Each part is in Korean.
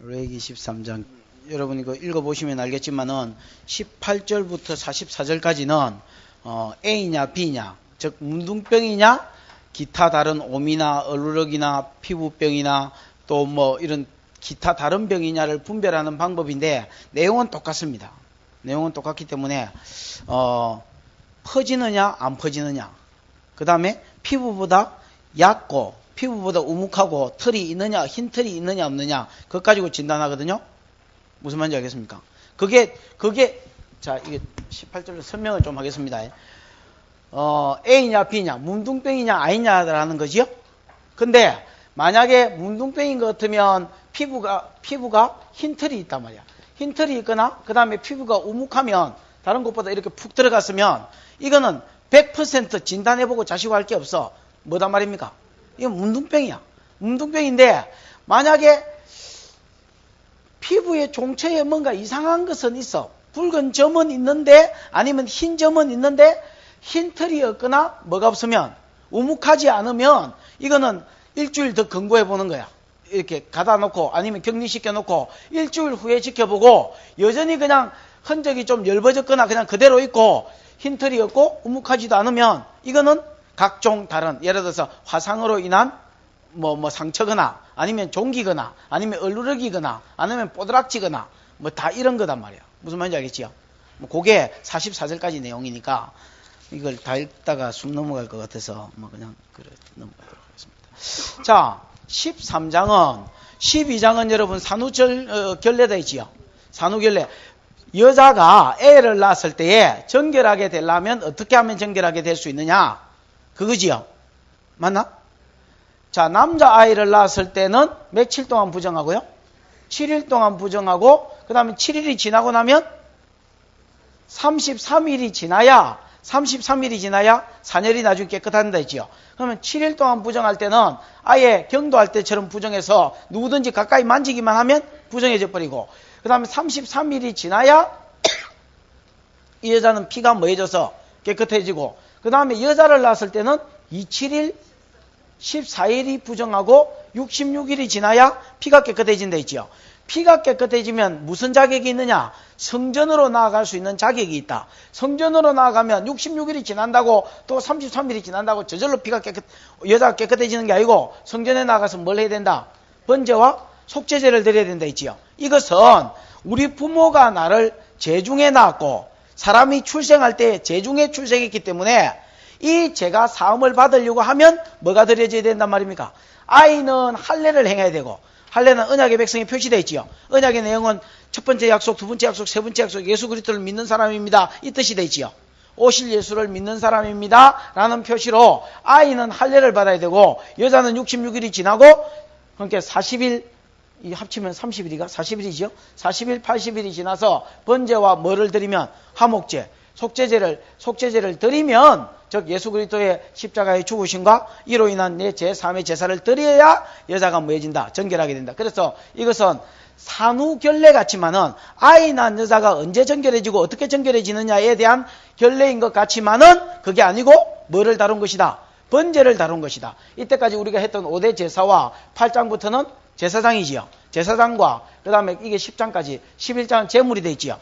레위기 13장 여러분 이거 읽어보시면 알겠지만은 18절부터 44절까지는 A냐 B냐 즉 문둥병이냐 기타 다른 오미나 얼루럭이나 피부병이나 또 뭐 이런 기타 다른 병이냐를 분별하는 방법인데 내용은 똑같습니다. 내용은 똑같기 때문에 퍼지느냐 안 퍼지느냐 그 다음에 피부보다 얕고 피부보다 우묵하고 털이 있느냐 흰 털이 있느냐 없느냐 그것 가지고 진단하거든요. 무슨 말인지 알겠습니까? 그게 자 이게 18절로 설명을 좀 하겠습니다. A냐 B냐 문둥병이냐 아니냐라는 거지요. 근데 만약에 문둥병인 것 같으면 피부가 흰 털이 있단 말이야. 흰 털이 있거나 그 다음에 피부가 우묵하면 다른 것보다 이렇게 푹 들어갔으면 이거는 100% 진단해보고 자시고 할 게 없어. 뭐단 말입니까? 이건 문둥병이야. 문둥병인데 만약에 피부의 종처에 뭔가 이상한 것은 있어. 붉은 점은 있는데 아니면 흰 점은 있는데 흰 털이 없거나 뭐가 없으면 우묵하지 않으면 이거는 일주일 더 권고해 보는 거야. 이렇게 가다 놓고 아니면 격리시켜 놓고 일주일 후에 지켜보고 여전히 그냥 흔적이 좀 엷어졌거나 그냥 그대로 있고 흰 털이 없고 우묵하지도 않으면 이거는 각종 다른 예를 들어서 화상으로 인한 뭐 상처거나 아니면 종기거나 아니면 얼루럭이거나 아니면 뽀드락지거나 뭐 다 이런 거단 말이야. 무슨 말인지 알겠지요? 뭐 그게 44절까지 내용이니까 이걸 다 읽다가 숨 넘어갈 것 같아서 뭐 그냥 그래 넘어가도록 하겠습니다. 자, 13장은 12장은 여러분 산후절 결례다 있지요. 산후결례. 여자가 애를 낳았을 때에 정결하게 되려면 어떻게 하면 정결하게 될 수 있느냐? 그거지요. 맞나? 자, 남자아이를 낳았을 때는 며칠 동안 부정하고요? 7일 동안 부정하고 그 다음에 7일이 지나고 나면 33일이 지나야 산혈이 나중에 깨끗한다 했지요. 그러면 7일 동안 부정할 때는 아예 경도할 때처럼 부정해서 누구든지 가까이 만지기만 하면 부정해져 버리고 그 다음에 33일이 지나야 이 여자는 피가 뭐해져서 깨끗해지고 그 다음에 여자를 낳았을 때는 27일, 14일이 부정하고 66일이 지나야 피가 깨끗해진다 했지요. 피가 깨끗해지면 무슨 자격이 있느냐? 성전으로 나아갈 수 있는 자격이 있다. 성전으로 나아가면 66일이 지난다고 또 33일이 지난다고 저절로 여자가 깨끗해지는 게 아니고 성전에 나가서 뭘 해야 된다? 번제와 속죄제를 드려야 된다 했지요. 이것은 우리 부모가 나를 제중에 낳았고 사람이 출생할 때 제중에 출생했기 때문에 이 제가 사함을 받으려고 하면 뭐가 드려져야 된단 말입니까? 아이는 할례를 행해야 되고 할례는 언약의 백성이 표시되어 있지요. 언약의 내용은 첫 번째 약속, 두 번째 약속, 세 번째 약속 예수 그리스도를 믿는 사람입니다. 이 뜻이 되어 있지요. 오실 예수를 믿는 사람입니다. 라는 표시로 아이는 할례를 받아야 되고 여자는 66일이 지나고 그러니까 40일 이 합치면 30일이가 40일이죠. 40일, 80일이 지나서 번제와 뭐를 드리면 화목제, 속죄제를 드리면 즉 예수 그리스도의 십자가의 죽으심과 이로 인한 내 제3의 제사를 드려야 여자가 뭐해진다? 정결하게 된다. 그래서 이것은 산후결례 같지만은 아이 낳은 여자가 언제 정결해지고 어떻게 정결해지느냐에 대한 결례인 것 같지만은 그게 아니고 뭐를 다룬 것이다? 번제를 다룬 것이다. 이때까지 우리가 했던 5대 제사와 8장부터는 제사장이지요. 제사장과 그 다음에 이게 10장까지 11장은 제물이 되어 있지요.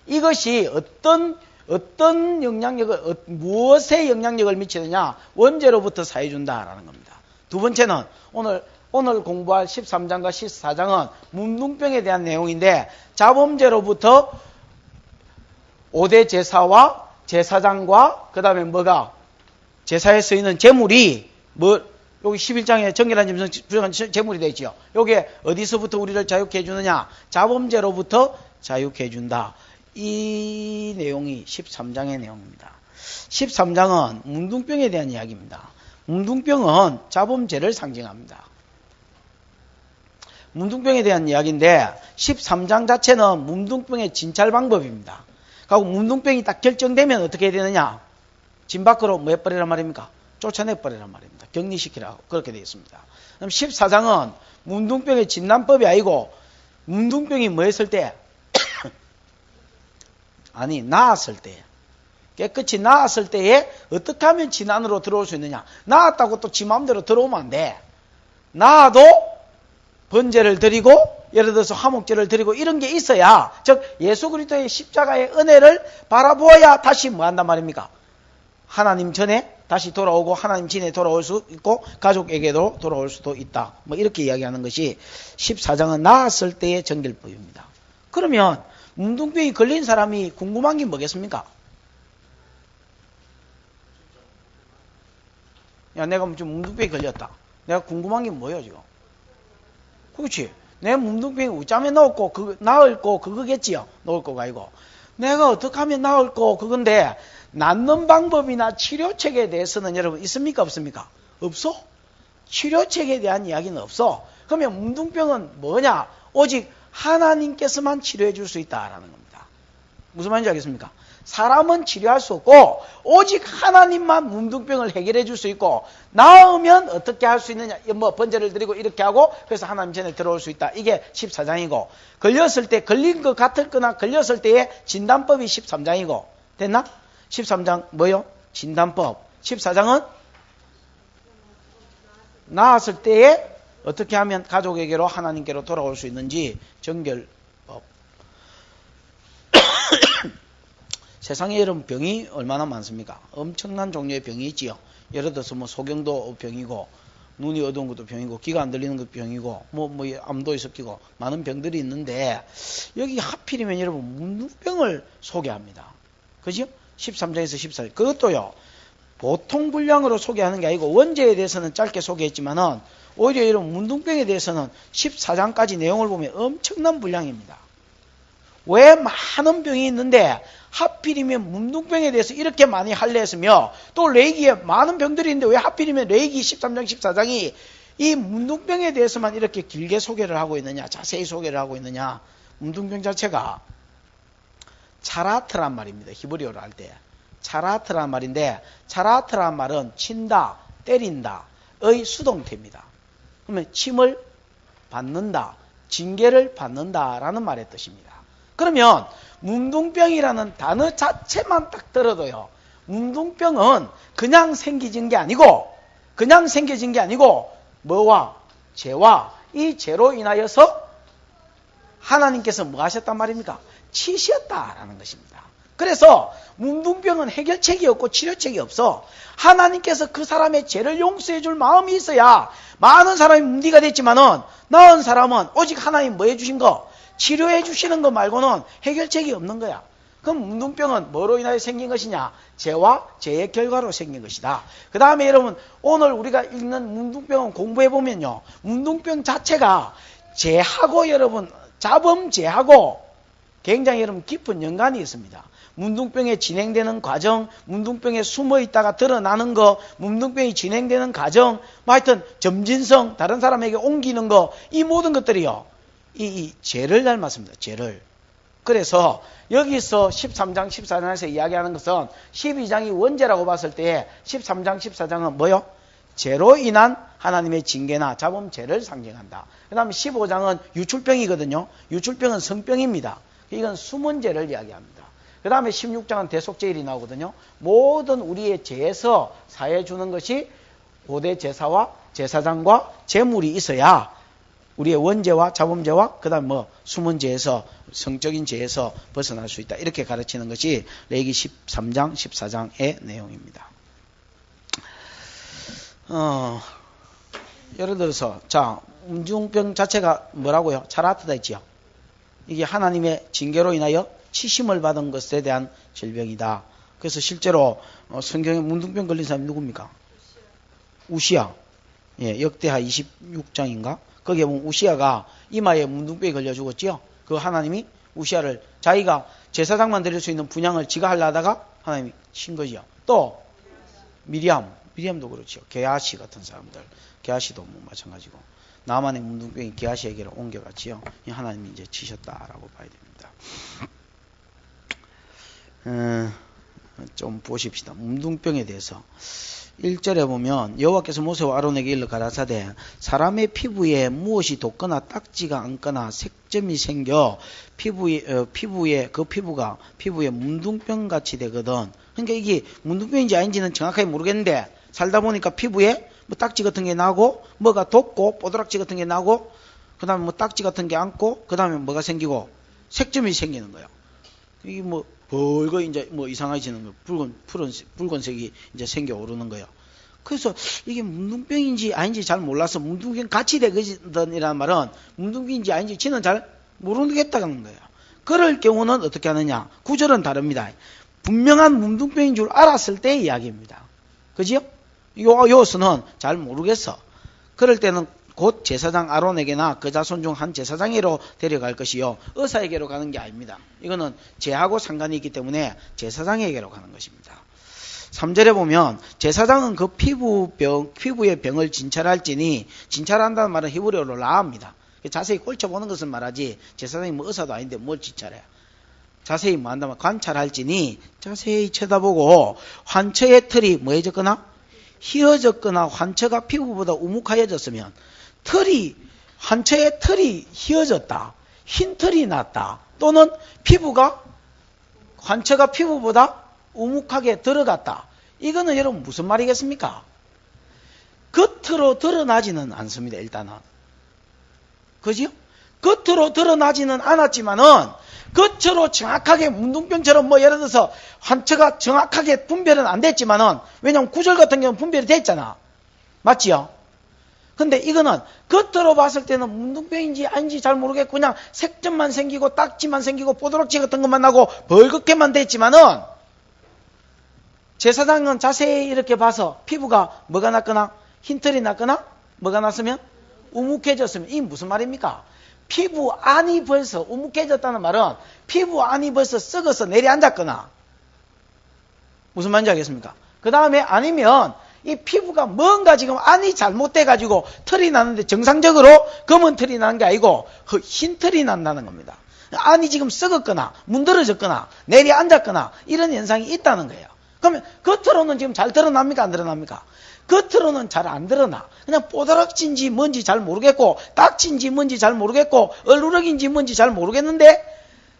이것이 어떤 영향력을 무엇에 영향력을 미치느냐? 원죄로부터 사해준다라는 겁니다. 두 번째는 오늘 공부할 13장과 14장은 문둥병에 대한 내용인데 자범죄로부터 5대 제사와 제사장과 그 다음에 뭐가 제사에 쓰이는 제물이 여기 11장에 정결한 부정한 제물이 되어 있지요. 여기에 어디서부터 우리를 자유케 해주느냐? 자범죄로부터 자유케 해준다. 이 내용이 13장의 내용입니다. 13장은 문둥병에 대한 이야기입니다. 문둥병은 자범죄를 상징합니다. 문둥병에 대한 이야기인데 13장 자체는 문둥병의 진찰 방법입니다. 그리고 문둥병이 딱 결정되면 어떻게 해야 되느냐? 집 밖으로 뭐 해버리란 말입니까? 쫓아내버리란 말입니다. 격리시키라고 그렇게 되어 있습니다. 그럼 14장은 문둥병의 진단법이 아니고 문둥병이 뭐 했을 때 나았을 때 깨끗이 나았을 때에 어떻게 하면 지 안으로 들어올 수 있느냐. 나았다고 또 지 마음대로 들어오면 안 돼. 나아도 번제를 드리고 예를 들어서 화목제를 드리고 이런 게 있어야, 즉 예수 그리스도의 십자가의 은혜를 바라보아야 다시 뭐 한단 말입니까? 하나님 전에 다시 돌아오고 하나님 진에 돌아올 수 있고 가족에게도 돌아올 수도 있다. 뭐 이렇게 이야기하는 것이 14장은 나았을 때의 정결법입니다. 그러면 문둥병이 걸린 사람이 궁금한 게 뭐겠습니까? 야, 내가 좀 문둥병이 걸렸다. 내가 궁금한 게 뭐예요, 지금? 그렇지. 내 문둥병이 우짜면 나을 거 그거겠지요. 나을 거가 아니고. 내가 어떻게 하면 나을 거 그건데, 낫는 방법이나 치료책에 대해서는 여러분 있습니까? 없습니까? 없어. 치료책에 대한 이야기는 없어. 그러면 문둥병은 뭐냐? 오직 하나님께서만 치료해 줄 수 있다라는 겁니다. 무슨 말인지 알겠습니까? 사람은 치료할 수 없고 오직 하나님만 문둥병을 해결해 줄 수 있고, 나으면 어떻게 할 수 있느냐, 뭐 번제를 드리고 이렇게 하고 그래서 하나님 전에 들어올 수 있다. 이게 14장이고, 걸렸을 때 걸린 것 같을 거나 걸렸을 때의 진단법이 13장이고, 됐나? 13장 뭐요? 진단법. 14장은 나았을 때에 어떻게 하면 가족에게로 하나님께로 돌아올 수 있는지 정결법. 세상에 여러분 병이 얼마나 많습니까? 엄청난 종류의 병이 있지요. 예를 들어서 뭐 소경도 병이고, 눈이 어두운 것도 병이고, 귀가 안 들리는 것도 병이고, 뭐 암도 섞이고 많은 병들이 있는데, 여기 하필이면 여러분 문둥병을 소개합니다. 그죠? 13장에서 14장. 그것도요, 보통 분량으로 소개하는 게 아니고, 원죄에 대해서는 짧게 소개했지만은, 오히려 이런 문둥병에 대해서는 14장까지 내용을 보면 엄청난 분량입니다. 왜 많은 병이 있는데, 하필이면 문둥병에 대해서 이렇게 많이 할례했으며, 또 레이기에 많은 병들이 있는데, 왜 하필이면 레이기 13장, 14장이 이 문둥병에 대해서만 이렇게 길게 소개를 하고 있느냐, 자세히 소개를 하고 있느냐. 문둥병 자체가 차라트란 말입니다. 히브리어로 할 때. 차라트란 말인데, 차라트란 말은 친다, 때린다의 수동태입니다. 그러면 침을 받는다, 징계를 받는다라는 말의 뜻입니다. 그러면 문둥병이라는 단어 자체만 딱 들어도요, 문둥병은 그냥 생겨진 게 아니고 뭐와? 죄와, 이 죄로 인하여서 하나님께서 뭐 하셨단 말입니까? 치셨다라는 것입니다. 그래서 문둥병은 해결책이 없고 치료책이 없어. 하나님께서 그 사람의 죄를 용서해 줄 마음이 있어야, 많은 사람이 문제가 됐지만은 나은 사람은 오직 하나님 뭐 해주신 거? 치료해 주시는 거 말고는 해결책이 없는 거야. 그럼 문둥병은 뭐로 인하여 생긴 것이냐? 죄와 죄의 결과로 생긴 것이다. 그 다음에 여러분, 오늘 우리가 읽는 문둥병은 공부해보면요, 문둥병 자체가 죄하고 여러분, 자범죄하고 굉장히 여러분 깊은 연관이 있습니다. 문둥병에 진행되는 과정, 문둥병에 숨어 있다가 드러나는 거, 문둥병이 진행되는 과정, 뭐 하여튼 점진성, 다른 사람에게 옮기는 거, 이 모든 것들이요, 이 죄를 닮았습니다. 죄를. 그래서 여기서 13장, 14장에서 이야기하는 것은 12장이 원죄라고 봤을 때 13장, 14장은 뭐요? 죄로 인한 하나님의 징계나 자범죄를 상징한다. 그 다음에 15장은 유출병이거든요. 유출병은 성병입니다. 이건 숨은 죄를 이야기합니다. 그 다음에 16장은 대속죄일이 나오거든요. 모든 우리의 죄에서 사해 주는 것이 고대 제사와 제사장과 제물이 있어야 우리의 원죄와 자범죄와 그 다음 뭐 숨은 죄에서, 성적인 죄에서 벗어날 수 있다. 이렇게 가르치는 것이 레위기 13장, 14장의 내용입니다. 예를 들어서, 자, 문둥병 자체가 뭐라고요? 차라트다 있지요. 이게 하나님의 징계로 인하여 치심을 받은 것에 대한 질병이다. 그래서 실제로 성경에 문둥병 걸린 사람이 누굽니까? 우시야. 예, 역대하 26장인가? 거기에 보면 우시야가 이마에 문둥병이 걸려 죽었지요. 그 하나님이 우시야를, 자기가 제사장만 드릴 수 있는 분향을 지가 하려다가 하나님이 친 거지요. 또 미리암도 그렇죠. 게하시 같은 사람들, 게하시도 뭐 마찬가지고, 나만의 문둥병이 게하시에게로 옮겨갔지요. 하나님이 이제 치셨다라고 봐야 됩니다. 좀 보십시다. 문둥병에 대해서 1절에 보면 여호와께서 모세와 아론에게 일러 가라사대, 사람의 피부에 무엇이 돋거나 딱지가 앉거나 색점이 생겨 피부에 그 피부에 문둥병 같이 되거든. 그러니까 이게 문둥병인지 아닌지는 정확하게 모르겠는데, 살다 보니까 피부에 뭐 딱지 같은 게 나고, 뭐가 돋고 뽀드락지 같은 게 나고, 그 다음에 뭐 딱지 같은 게 앉고, 그 다음에 뭐가 생기고, 색점이 생기는 거예요. 이게 뭐, 벌거 이제 뭐 이상해지는 거예요. 붉은색이 이제 생겨 오르는 거예요. 그래서 이게 문둥병인지 아닌지 잘 몰라서 문둥병 같이 되거든이라는 말은 문둥병인지 아닌지 지는 잘 모르겠다는 거예요. 그럴 경우는 어떻게 하느냐? 구절은 다릅니다. 분명한 문둥병인 줄 알았을 때의 이야기입니다. 그지요? 요수는 잘 모르겠어. 그럴 때는 곧 제사장 아론에게나 그 자손 중 한 제사장에게로 데려갈 것이요. 의사에게로 가는 게 아닙니다. 이거는 죄하고 상관이 있기 때문에 제사장에게로 가는 것입니다. 3절에 보면 제사장은 그 피부의 병을 진찰할지니, 진찰한다는 말은 히브리어로 라합니다. 자세히 꼴쳐보는 것을 말하지 제사장이 뭐 의사도 아닌데 뭘 진찰해. 자세히 뭐 한다면 관찰할지니 자세히 쳐다보고 환처의 털이 뭐해졌거나 휘어졌거나 환처가 피부보다 우묵하여졌으면 환처의 털이 휘어졌다, 흰 털이 났다, 또는 환처가 피부보다 우묵하게 들어갔다. 이거는 여러분 무슨 말이겠습니까? 겉으로 드러나지는 않습니다. 일단은. 그지요? 겉으로 드러나지는 않았지만은 겉으로 정확하게 문둥병처럼 뭐 예를 들어서 환처가 정확하게 분별은 안 됐지만은, 왜냐면 구절 같은 경우는 분별이 됐잖아. 맞지요? 근데 이거는 겉으로 봤을 때는 문둥병인지 아닌지 잘 모르겠고 그냥 색점만 생기고 딱지만 생기고 뽀드락지 같은 것만 나고 벌겋게만 됐지만은, 제사장은 자세히 이렇게 봐서 피부가 뭐가 났거나 흰털이 났거나 뭐가 났으면 우묵해졌으면, 이게 무슨 말입니까? 피부 안이 벌써 우묵해졌다는 말은 피부 안이 벌써 썩어서 내려앉았거나, 무슨 말인지 알겠습니까? 그 다음에 아니면 이 피부가 뭔가 지금 안이 잘못돼가지고 털이 나는데 정상적으로 검은 털이 나는 게 아니고 흰 털이 난다는 겁니다. 안이 지금 썩었거나 문드러졌거나 내려앉았거나 이런 현상이 있다는 거예요. 그러면 겉으로는 지금 잘 드러납니까? 안 드러납니까? 겉으로는 잘 안 드러나. 그냥 뽀드락진지 뭔지 잘 모르겠고 딱진지 뭔지 잘 모르겠고 얼루럭인지 뭔지 잘 모르겠는데,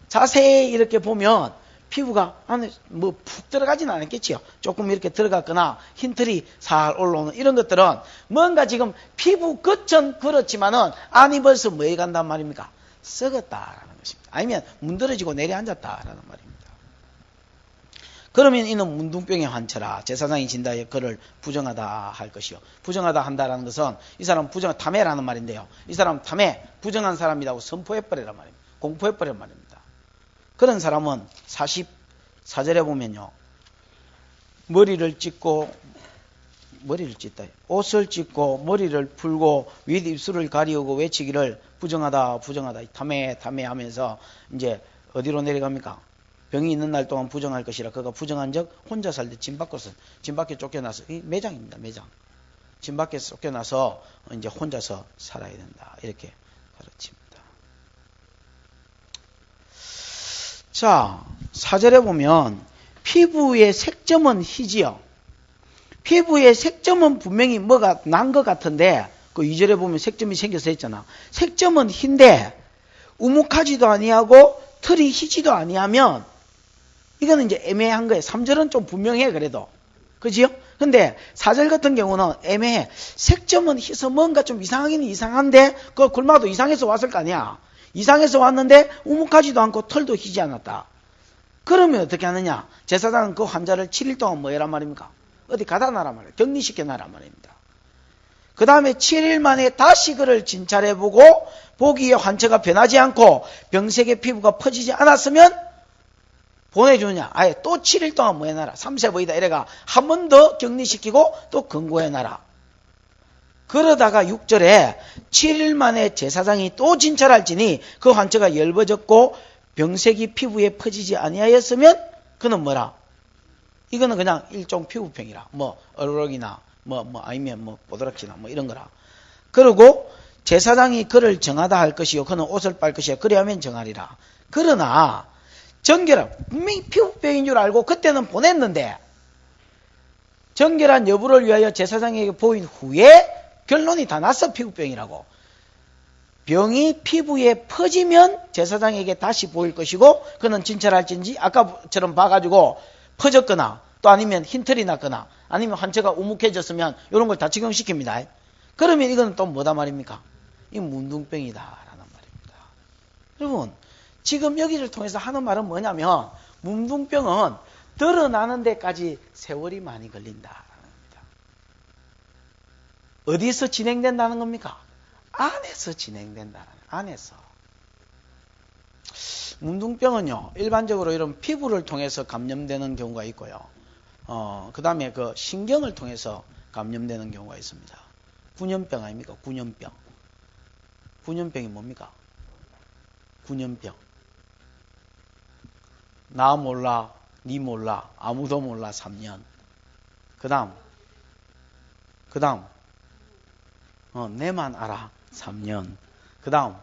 자세히 이렇게 보면 피부가 안에 뭐 푹 들어가지는 않았겠지요. 조금 이렇게 들어갔거나 흰털이 살 올라오는 이런 것들은 뭔가 지금 피부 겉은 그렇지만은 안이 벌써 뭐에 간단 말입니까? 썩었다라는 것입니다. 아니면 문드러지고 내려앉았다라는 말입니다. 그러면 이는 문둥병의 환처라. 제사장이 진다에 그를 부정하다 할 것이요. 부정하다 한다라는 것은 이 사람 탐해라는 말인데요. 이 사람 탐해, 부정한 사람이라고 선포해버리란 말입니다. 공포해버리란 말입니다. 그런 사람은 44절에 보면요. 옷을 찢고 머리를 풀고 윗입술을 가리우고 외치기를 부정하다 탐해 하면서 이제 어디로 내려갑니까? 병이 있는 날 동안 부정할 것이라. 그가 부정한 적 혼자 살 때 진 밖에 쫓겨나서, 이 매장입니다. 매장. 진 밖에 쫓겨나서 이제 혼자서 살아야 된다. 이렇게 가르칩니다. 자, 4절에 보면 피부의 색점은 희지요. 피부의 색점은 분명히 뭐가 난 것 같은데, 그 2절에 보면 색점이 생겨서 했잖아. 색점은 흰데 우묵하지도 아니하고 털이 희지도 아니하면 이거는 이제 애매한 거예요. 3절은 좀 분명해 그래도. 그지요? 근데 4절 같은 경우는 애매해. 색점은 희서 뭔가 좀 이상하긴 이상한데 그 굴마도 이상해서 왔을 거 아니야. 이상해서 왔는데 우묵하지도 않고 털도 희지 않았다. 그러면 어떻게 하느냐? 제사장은 그 환자를 7일 동안 뭐 해란 말입니까? 어디 가다 놔란 말이에요. 격리시켜 놔란 말입니다. 그 다음에 7일 만에 다시 그를 진찰해보고 보기에 환처가 변하지 않고 병색의 피부가 퍼지지 않았으면 보내주느냐? 아예 또 7일 동안 뭐 해놔라. 3세보이다 이래가 한 번 더 격리시키고 또 권고해놔라. 그러다가 6절에 7일 만에 제사장이 또 진찰할지니 그 환처가 열버졌고 병색이 피부에 퍼지지 아니하였으면 그는 뭐라? 이거는 그냥 일종 피부병이라. 뭐 얼룩이나 아니면 뭐 뽀드락지나 뭐 이런 거라. 그리고 제사장이 그를 정하다 할 것이요 그는 옷을 빨 것이요 그리하면 정하리라. 그러나 정결한 분명히 피부병인 줄 알고 그때는 보냈는데 정결한 여부를 위하여 제사장에게 보인 후에 결론이 다 났어. 피부병이라고. 병이 피부에 퍼지면 제사장에게 다시 보일 것이고 그는 진찰할진지 아까처럼 봐가지고 퍼졌거나 또 아니면 흰털이 났거나 아니면 환처가 우묵해졌으면 이런 걸 다 적용시킵니다. 그러면 이건 또 뭐다 말입니까? 이 문둥병이다라는 말입니다. 여러분, 지금 여기를 통해서 하는 말은 뭐냐면 문둥병은 드러나는 데까지 세월이 많이 걸린다라는 겁니다. 어디서 진행된다는 겁니까? 안에서 진행된다는 거예요. 안에서. 문둥병은요, 일반적으로 이런 피부를 통해서 감염되는 경우가 있고요. 그 다음에 그 신경을 통해서 감염되는 경우가 있습니다. 군염병 아닙니까? 군염병. 군염병이 뭡니까? 군염병. 나 몰라, 니 몰라, 아무도 몰라 3년. 그 다음, 내만 알아 3년. 그 다음,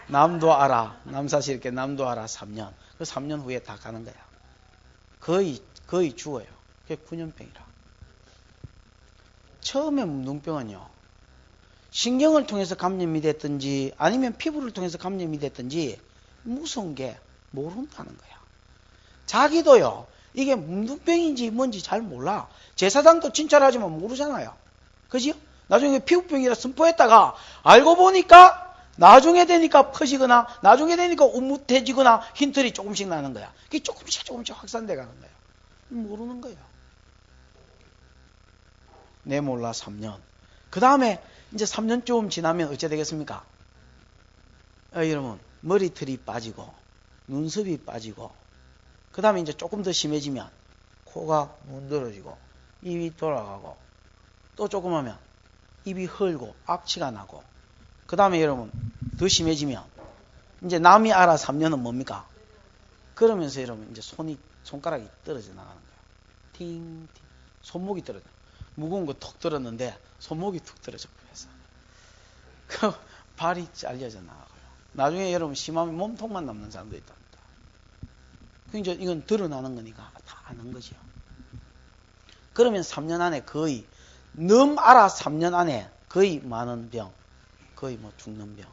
남도 알아, 남사시럽게 남도 알아 3년. 그 3년 후에 다 가는 거야. 거의 죽어요. 그게 군염병이라. 처음에 문둥병은요, 신경을 통해서 감염이 됐든지 아니면 피부를 통해서 감염이 됐든지 무서운 게 모른다는 거야. 자기도요, 이게 문둥병인지 뭔지 잘 몰라. 제사장도 진찰하지만 모르잖아요. 그죠? 나중에 피부병이라 선포했다가 알고 보니까 나중에 되니까 퍼지거나 나중에 되니까 우뭇해지거나 흰털이 조금씩 나는 거야. 그게 조금씩 확산돼 가는 거야. 모르는 거예요. 내 몰라 3년. 그 다음에 이제 3년쯤 지나면 어째 되겠습니까? 여러분, 머리털이 빠지고 눈썹이 빠지고 그 다음에 이제 조금 더 심해지면 코가 문드러지고 입이 돌아가고 또 조금 하면 입이 헐고 악취가 나고 그 다음에 여러분 더 심해지면 이제 남이 알아 3년은 뭡니까? 그러면서 여러분 이제 손가락이 떨어져 나가는 거예요. 팅팅. 손목이 떨어져. 무거운 거 톡 들었는데 손목이 툭 떨어져 버려서 그 발이 잘려져 나가고요. 나중에 여러분 심하면 몸통만 남는 사람도 있답니다. 이제 이건 드러나는 거니까 다 아는 거죠. 그러면 3년 안에 거의 넘 알아 3년 안에 거의 많은 병, 거의 뭐 죽는 병.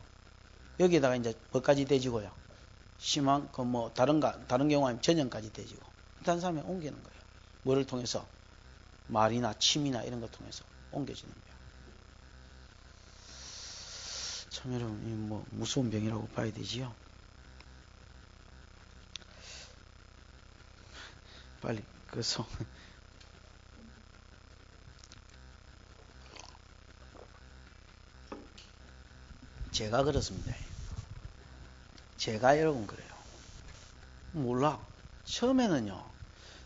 여기에다가 이제 뭐까지 되지고요. 심한 그 뭐 다른 경우 아니면 전염까지 되지고 다른 사람에 옮기는 거예요. 뭐를 통해서? 말이나 침이나 이런 걸 통해서 옮겨지는 병. 참 여러분, 이 뭐 무서운 병이라고 봐야 되지요. 빨리 그래서 제가 그렇습니다. 제가 여러분 그래요. 몰라. 처음에는요,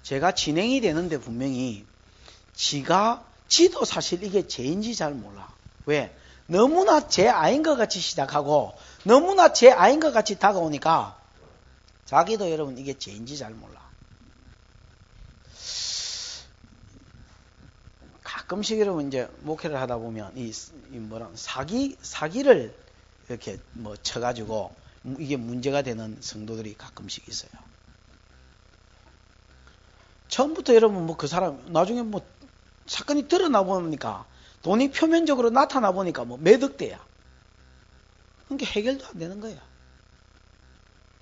제가 진행이 되는데 분명히 지도 사실 이게 죄인지 잘 몰라. 왜? 너무나 제 아인 것 같이 시작하고 너무나 제 아인 것 같이 다가오니까 자기도 여러분 이게 죄인지 잘 몰라. 가끔씩 여러분 이제 목회를 하다 보면 사기를 이렇게 뭐 쳐가지고 이게 문제가 되는 성도들이 가끔씩 있어요. 처음부터 여러분 뭐 그 사람 나중에 뭐 사건이 드러나 보니까 돈이 표면적으로 나타나 보니까 뭐 매덕대야. 그러니까 해결도 안 되는 거야.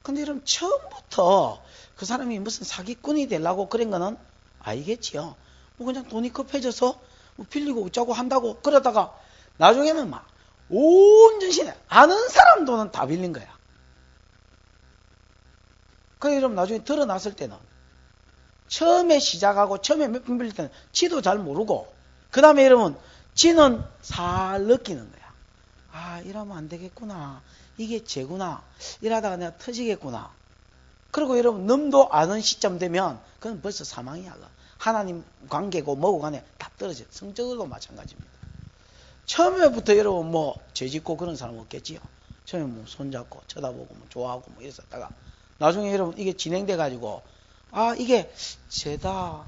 근데 여러분 처음부터 그 사람이 무슨 사기꾼이 되려고 그런 거는 알겠지요. 뭐 그냥 돈이 급해져서 뭐 빌리고 어쩌고 한다고 그러다가 나중에는 막 온 전신에 아는 사람 돈은 다 빌린 거야. 그래 여러분 나중에 드러났을 때는 처음에 시작하고 처음에 몇 번 빌릴 때는 지도 잘 모르고 그 다음에 여러분 지는 살 느끼는 거야. 아 이러면 안 되겠구나. 이게 죄구나. 이러다가 내가 터지겠구나. 그리고 여러분 넘도 아는 시점 되면 그건 벌써 사망이야. 하나님 관계고 뭐고 간에 다 떨어져. 성적으로도 마찬가지입니다. 처음에부터 여러분 뭐 죄짓고 그런 사람 없겠지요. 처음에 뭐 손잡고 쳐다보고 뭐 좋아하고 뭐 이랬었다가 나중에 여러분 이게 진행돼 가지고 아 이게 죄다.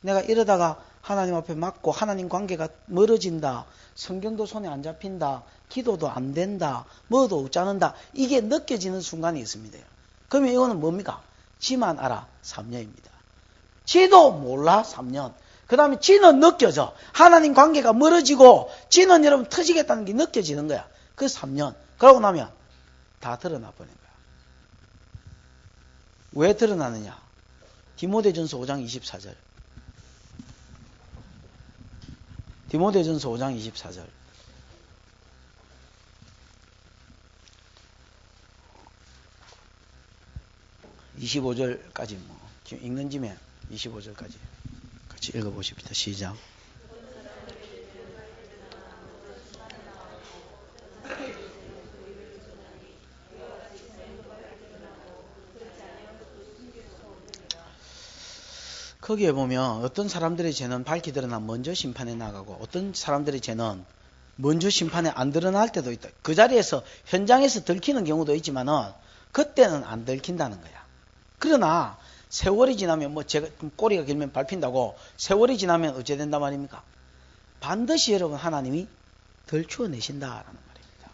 내가 이러다가 하나님 앞에 맞고 하나님 관계가 멀어진다. 성경도 손에 안 잡힌다. 기도도 안 된다. 뭐도 없자는다. 이게 느껴지는 순간이 있습니다. 그러면 이거는 뭡니까? 지만 알아 3년입니다. 지도 몰라 3년. 그 다음에 지는 느껴져. 하나님 관계가 멀어지고 지는 여러분 터지겠다는 게 느껴지는 거야. 그 3년. 그러고 나면 다 드러나 버린 거야. 왜 드러나느냐? 디모데전서 5장 24절. 디모데전서 5장 24절. 25절까지 뭐 지금 읽는 짐에 25절까지 같이 읽어보십시다. 시작. 거기에 보면 어떤 사람들의 죄는 밝히 드러나 먼저 심판에 나가고 어떤 사람들의 죄는 먼저 심판에 안 드러날 때도 있다. 그 자리에서 현장에서 들키는 경우도 있지만은 그때는 안 들킨다는 거야. 그러나 세월이 지나면 뭐 제가 꼬리가 길면 밟힌다고 세월이 지나면 어째 된단 말입니까? 반드시 여러분 하나님이 들추어내신다라는 말입니다.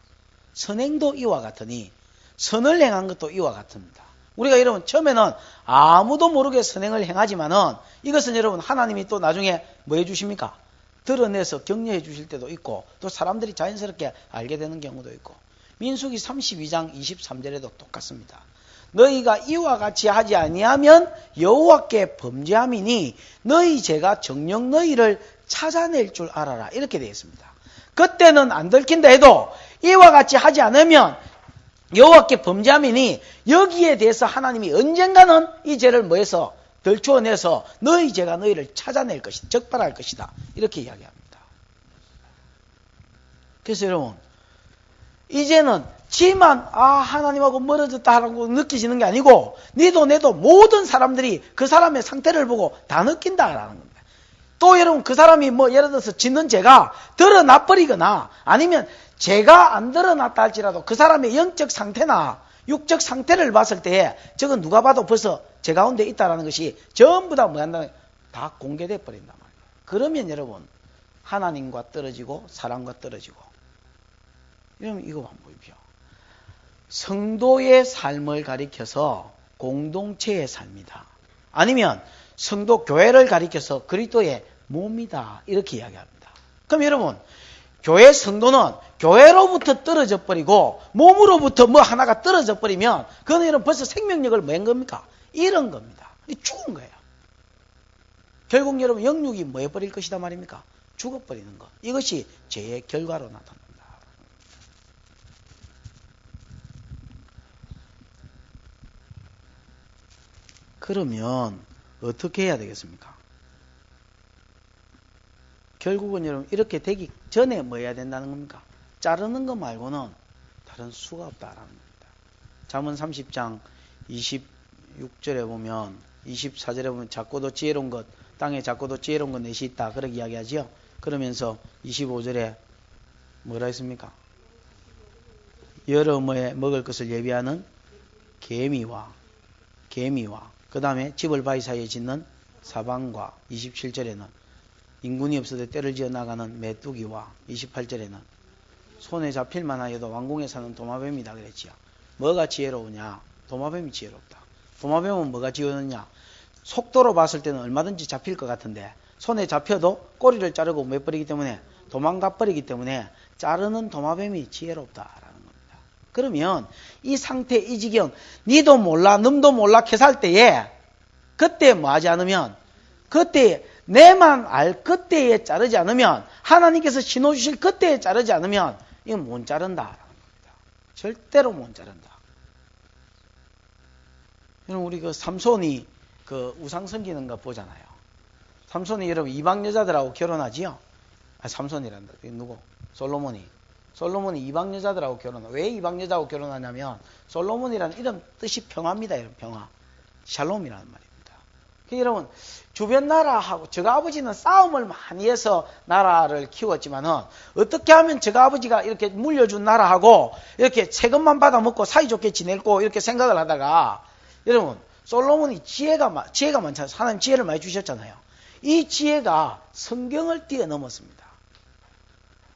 선행도 이와 같으니 선을 행한 것도 이와 같습니다. 우리가 여러분 처음에는 아무도 모르게 선행을 행하지만은 이것은 여러분 하나님이 또 나중에 뭐 해주십니까? 드러내서 격려해 주실 때도 있고 또 사람들이 자연스럽게 알게 되는 경우도 있고 민수기 32장 23절에도 똑같습니다. 너희가 이와 같이 하지 아니하면 여호와께 범죄함이니 너희 죄가 정녕 너희를 찾아낼 줄 알아라 이렇게 되어 있습니다. 그때는 안 들킨다 해도 이와 같이 하지 않으면 여호와께 범죄함이니 여기에 대해서 하나님이 언젠가는 이 죄를 뭐해서 덜추어내서 너희 죄가 너희를 찾아낼 것이다. 적발할 것이다. 이렇게 이야기합니다. 그래서 여러분 이제는 지만 하나님하고 멀어졌다라고 느끼시는 게 아니고 니도 내도 모든 사람들이 그 사람의 상태를 보고 다 느낀다라는 겁니다. 또 여러분 그 사람이 뭐 예를 들어서 짓는 죄가 드러나버리거나 아니면 죄가 안 드러났다 할지라도 그 사람의 영적 상태나 육적 상태를 봤을 때 저건 누가 봐도 벌써 죄 가운데 있다라는 것이 전부 다 뭐 한다면 다 공개돼 버린단 말이에요. 그러면 여러분 하나님과 떨어지고 사람과 떨어지고 여러분 이거 한번 보십시오. 성도의 삶을 가리켜서 공동체의 삶이다. 아니면 성도 교회를 가리켜서 그리스도의 몸이다. 이렇게 이야기합니다. 그럼 여러분 교회 성도는 교회로부터 떨어져 버리고 몸으로부터 뭐 하나가 떨어져 버리면 그건 여러분 벌써 생명력을 뭐 한 겁니까? 잃은 겁니다. 죽은 거예요. 결국 여러분 영육이 뭐 해버릴 것이다 말입니까? 죽어버리는 것. 이것이 죄의 결과로 나타납니다. 그러면 어떻게 해야 되겠습니까? 결국은 여러분 이렇게 되기 전에 뭐 해야 된다는 겁니까? 자르는 것 말고는 다른 수가 없다라는 겁니다. 잠언 30장 26절에 보면 24절에 보면 작고도 지혜로운 것 땅에 작고도 지혜로운 것 넷이 있다 그렇게 이야기하지요. 그러면서 25절에 뭐라 했습니까? 여름에 먹을 것을 예비하는 개미와 그 다음에 집을 바위 사이에 짓는 사방과 27절에는 인군이 없어도 때를 지어 나가는 메뚜기와 28절에는 손에 잡힐만 하여도 왕궁에 사는 도마뱀이다 그랬지요. 뭐가 지혜로우냐? 도마뱀이 지혜롭다. 도마뱀은 뭐가 지혜롭냐? 속도로 봤을 때는 얼마든지 잡힐 것 같은데 손에 잡혀도 꼬리를 자르고 못 버리기 때문에 도망가 버리기 때문에 자르는 도마뱀이 지혜롭다라는 겁니다. 그러면 이 상태 이 지경 니도 몰라 놈도 몰라 캐살 때에 그때 뭐 하지 않으면 그때 내만 알 그때에 자르지 않으면 하나님께서 신호 주실 그때에 자르지 않으면 이건 못 자른다라는 겁니다. 절대로 못 자른다. 여러분 우리 그 삼손이 그 우상 섬기는 거 보잖아요. 삼손이 여러분 이방 여자들하고 결혼하지요? 삼손이란다. 누구? 솔로몬이 이방 여자들하고 결혼하. 왜 이방 여자하고 결혼하냐면 솔로몬이라는 이름 뜻이 평화입니다. 여러분 평화. 샬롬이라는 말입니다. 여러분 주변 나라하고 저가 아버지는 싸움을 많이 해서 나라를 키웠지만은 어떻게 하면 저가 아버지가 이렇게 물려준 나라하고 이렇게 세금만 받아먹고 사이좋게 지낼고 이렇게 생각을 하다가 여러분 솔로몬이 지혜가 많잖아요. 하나님 지혜를 많이 주셨잖아요. 이 지혜가 성경을 뛰어넘었습니다.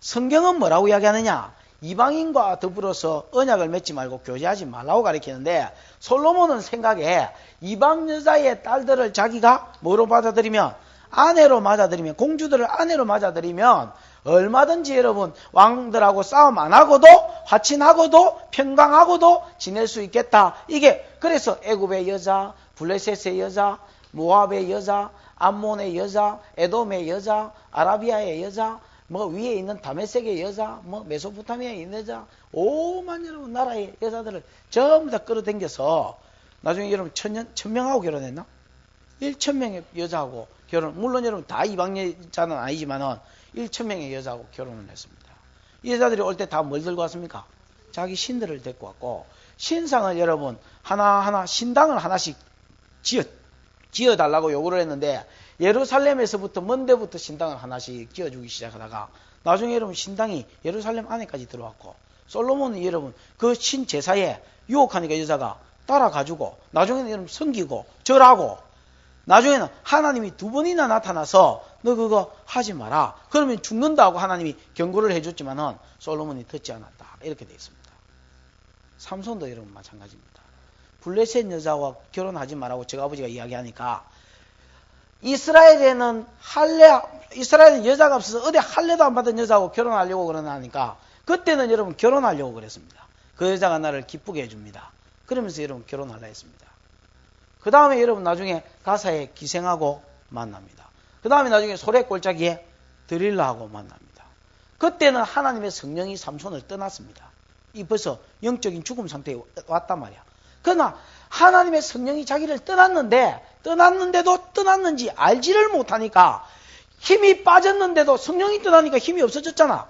성경은 뭐라고 이야기하느냐? 이방인과 더불어서 언약을 맺지 말고 교제하지 말라고 가르치는데 솔로몬은 생각에 이방 여자의 딸들을 자기가 뭐로 받아들이면 아내로 맞아들이면 공주들을 아내로 맞아들이면 얼마든지 여러분 왕들하고 싸움 안 하고도 화친하고도 평강하고도 지낼 수 있겠다. 이게 그래서 애굽의 여자, 블레셋의 여자, 모압의 여자, 암몬의 여자, 에돔의 여자, 아라비아의 여자, 뭐 위에 있는 다메섹의 여자, 뭐 메소포타미아에 있는 여자, 오만 여러분 나라의 여자들을 전부 다 끌어당겨서 나중에 여러분 1000명하고 결혼했나? 1000명의 여자하고 물론 여러분 다 이방여자는 아니지만은 1000명의 여자하고 결혼을 했습니다. 이 여자들이 올 때 다 뭘 들고 왔습니까? 자기 신들을 데리고 왔고, 신상을 여러분 하나하나 신당을 하나씩 지어달라고 요구를 했는데, 예루살렘에서부터 먼 데부터 신당을 하나씩 지어주기 시작하다가 나중에 여러분 신당이 예루살렘 안에까지 들어왔고, 솔로몬은 여러분 그 신제사에 유혹하니까 여자가 따라가지고 나중에는 여러분 섬기고 절하고, 나중에는 하나님이 2번이나 나타나서 너 그거 하지 마라, 그러면 죽는다고 하나님이 경고를 해줬지만은 솔로몬이 듣지 않았다, 이렇게 되어 있습니다. 삼손도 여러분 마찬가지입니다. 블레셋 여자와 결혼하지 말라고 제가 아버지가 이야기하니까, 이스라엘은 여자가 없어서 어디 할례도 안 받은 여자하고 결혼하려고 그러나니까, 그때는 여러분 결혼하려고 그랬습니다. 그 여자가 나를 기쁘게 해줍니다. 그러면서 여러분 결혼하려 했습니다. 그 다음에 여러분 나중에 가사에 기생하고 만납니다. 그 다음에 나중에 소래 골짜기에 드릴라하고 만납니다. 그때는 하나님의 성령이 삼손을 떠났습니다. 이 벌써 영적인 죽음 상태에 왔단 말이야. 그러나 하나님의 성령이 자기를 떠났는데도 떠났는지 알지를 못하니까, 힘이 빠졌는데도 성령이 떠나니까 힘이 없어졌잖아.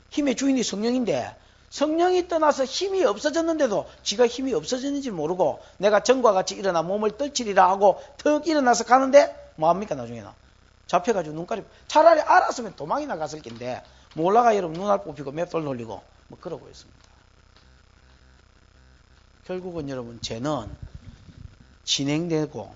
힘의 주인이 성령인데, 성령이 떠나서 힘이 없어졌는데도 지가 힘이 없어졌는지 모르고 내가 전과 같이 일어나 몸을 떨치리라 하고 턱 일어나서 가는데 뭐합니까? 나중에는 잡혀가지고 눈가리, 차라리 알았으면 도망이나 갔을 낀데 몰라가 여러분 눈알 뽑히고 맵돌 놀리고 뭐 그러고 있습니다. 결국은 여러분 죄는 진행되고,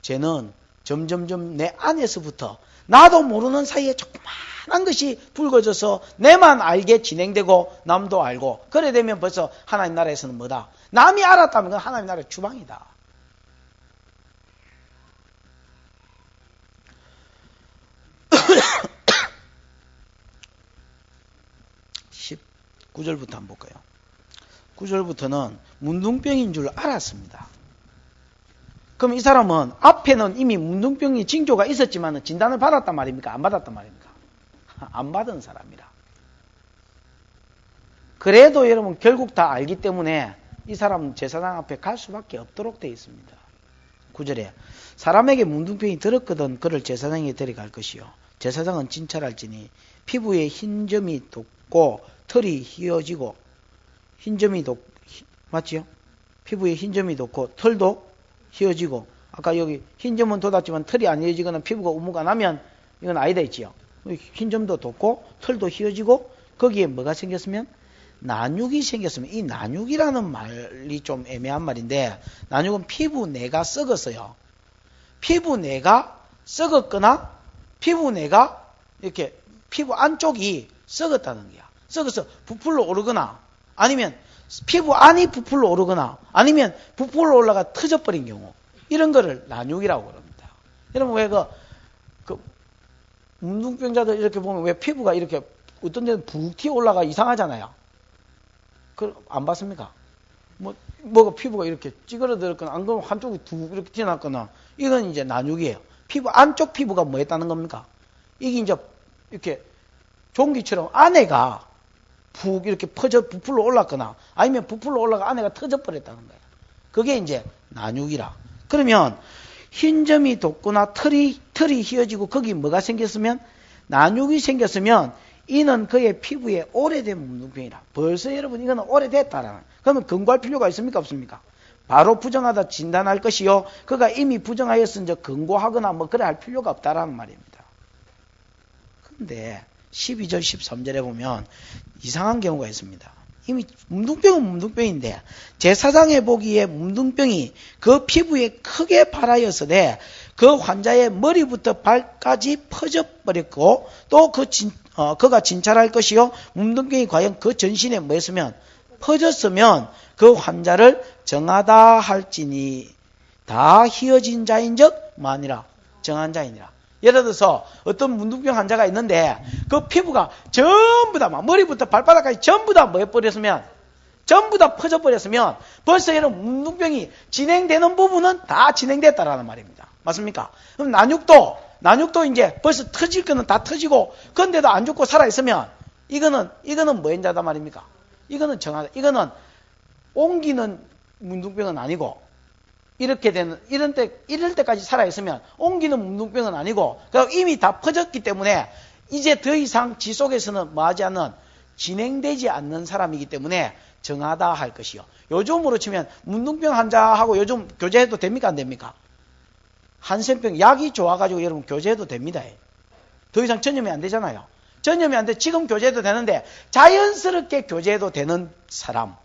죄는 점점점 내 안에서부터 나도 모르는 사이에 조그마한 것이 불거져서 내만 알게 진행되고 남도 알고, 그래 되면 벌써 하나님 나라에서는 뭐다? 남이 알았다면 그건 하나님 나라의 주방이다. (19절부터) 한번 볼까요? 9절부터는 문둥병인 줄 알았습니다. 그럼 이 사람은 앞에는 이미 문둥병이 징조가 있었지만 진단을 받았단 말입니까? 안 받았단 말입니까? 안 받은 사람이라. 그래도 여러분 결국 다 알기 때문에 이 사람은 제사장 앞에 갈 수밖에 없도록 되어 있습니다. 9절에 사람에게 문둥병이 들었거든 그를 제사장에게 데려갈 것이요, 제사장은 진찰할지니 피부에 흰점이 돋고 털이 휘어지고, 맞지요? 피부에 흰점이 돋고 털도 휘어지고, 아까 여기 흰점은 돋았지만 털이 안 휘어지거나 피부가 우무가 나면 이건 아니다 했지요. 흰점도 돋고 털도 휘어지고, 거기에 뭐가 생겼으면? 난육이 생겼으면, 이 난육이라는 말이 좀 애매한 말인데, 난육은 피부 내가 썩었어요. 피부 내가 썩었거나 피부 내가 이렇게 피부 안쪽이 썩었다는 거야. 썩어서 부풀러 오르거나, 아니면 피부 안이 부풀러 오르거나, 아니면 부풀러 올라가 터져버린 경우, 이런 거를 난육이라고 그럽니다. 여러분 왜 그 문둥병자들 이렇게 보면 왜 피부가 이렇게 어떤 데는 푹 튀어 올라가 이상하잖아요. 안 봤습니까? 뭐가 피부가 이렇게 찌그러들었거나, 안 그러면 한쪽이 툭 이렇게 튀어나왔거나, 이건 이제 난육이에요. 피부 안쪽 피부가 뭐 했다는 겁니까? 이게 이제 이렇게 종기처럼 안에가 푹 이렇게 부풀러 올랐거나, 아니면 부풀러 올라가 안에가 터져버렸다는 거예요. 그게 이제 난육이라. 그러면 흰점이 돋거나 털이 휘어지고 거기 뭐가 생겼으면? 난육이 생겼으면 이는 그의 피부에 오래된 문둥병이라. 벌써 여러분 이거는 오래됐다라는. 그러면 근거할 필요가 있습니까? 없습니까? 바로 부정하다 진단할 것이요, 그가 이미 부정하였은즉 근거하거나 뭐 그래 할 필요가 없다라는 말입니다. 근데 12절 13절에 보면 이상한 경우가 있습니다. 이미 문둥병은 문둥병인데 제사장의 보기에 문둥병이 그 피부에 크게 발하였으되 그 환자의 머리부터 발까지 퍼져버렸고, 또 그가 진찰할 것이요, 문둥병이 과연 그 전신에 뭐 했으면? 퍼졌으면 그 환자를 정하다 할지니 다 휘어진 자인즉 마니라, 정한 자이니라. 예를 들어서 어떤 문둥병 환자가 있는데 그 피부가 전부 다 머리부터 발바닥까지 전부 다 뭐 해버렸으면, 전부 다 퍼져버렸으면 벌써 이런 문둥병이 진행되는 부분은 다 진행됐다라는 말입니다. 맞습니까? 그럼 난육도 이제 벌써 터질 거는 다 터지고, 그런데도 안 죽고 살아있으면 이거는 뭐인자다 말입니까? 이거는 정하다. 이거는 옮기는 문둥병은 아니고 이렇게 되는, 이럴 때까지 살아있으면 옮기는 문둥병은 아니고, 이미 다 퍼졌기 때문에 이제 더 이상 지 속에서는 뭐하지 않는, 진행되지 않는 사람이기 때문에 정하다 할 것이요. 요즘으로 치면 문둥병 환자하고 요즘 교제해도 됩니까? 안 됩니까? 한센병 약이 좋아가지고 여러분 교제해도 됩니다. 더 이상 전염이 안 되잖아요. 전염이 안 돼. 지금 교제해도 되는데 자연스럽게 교제해도 되는 사람.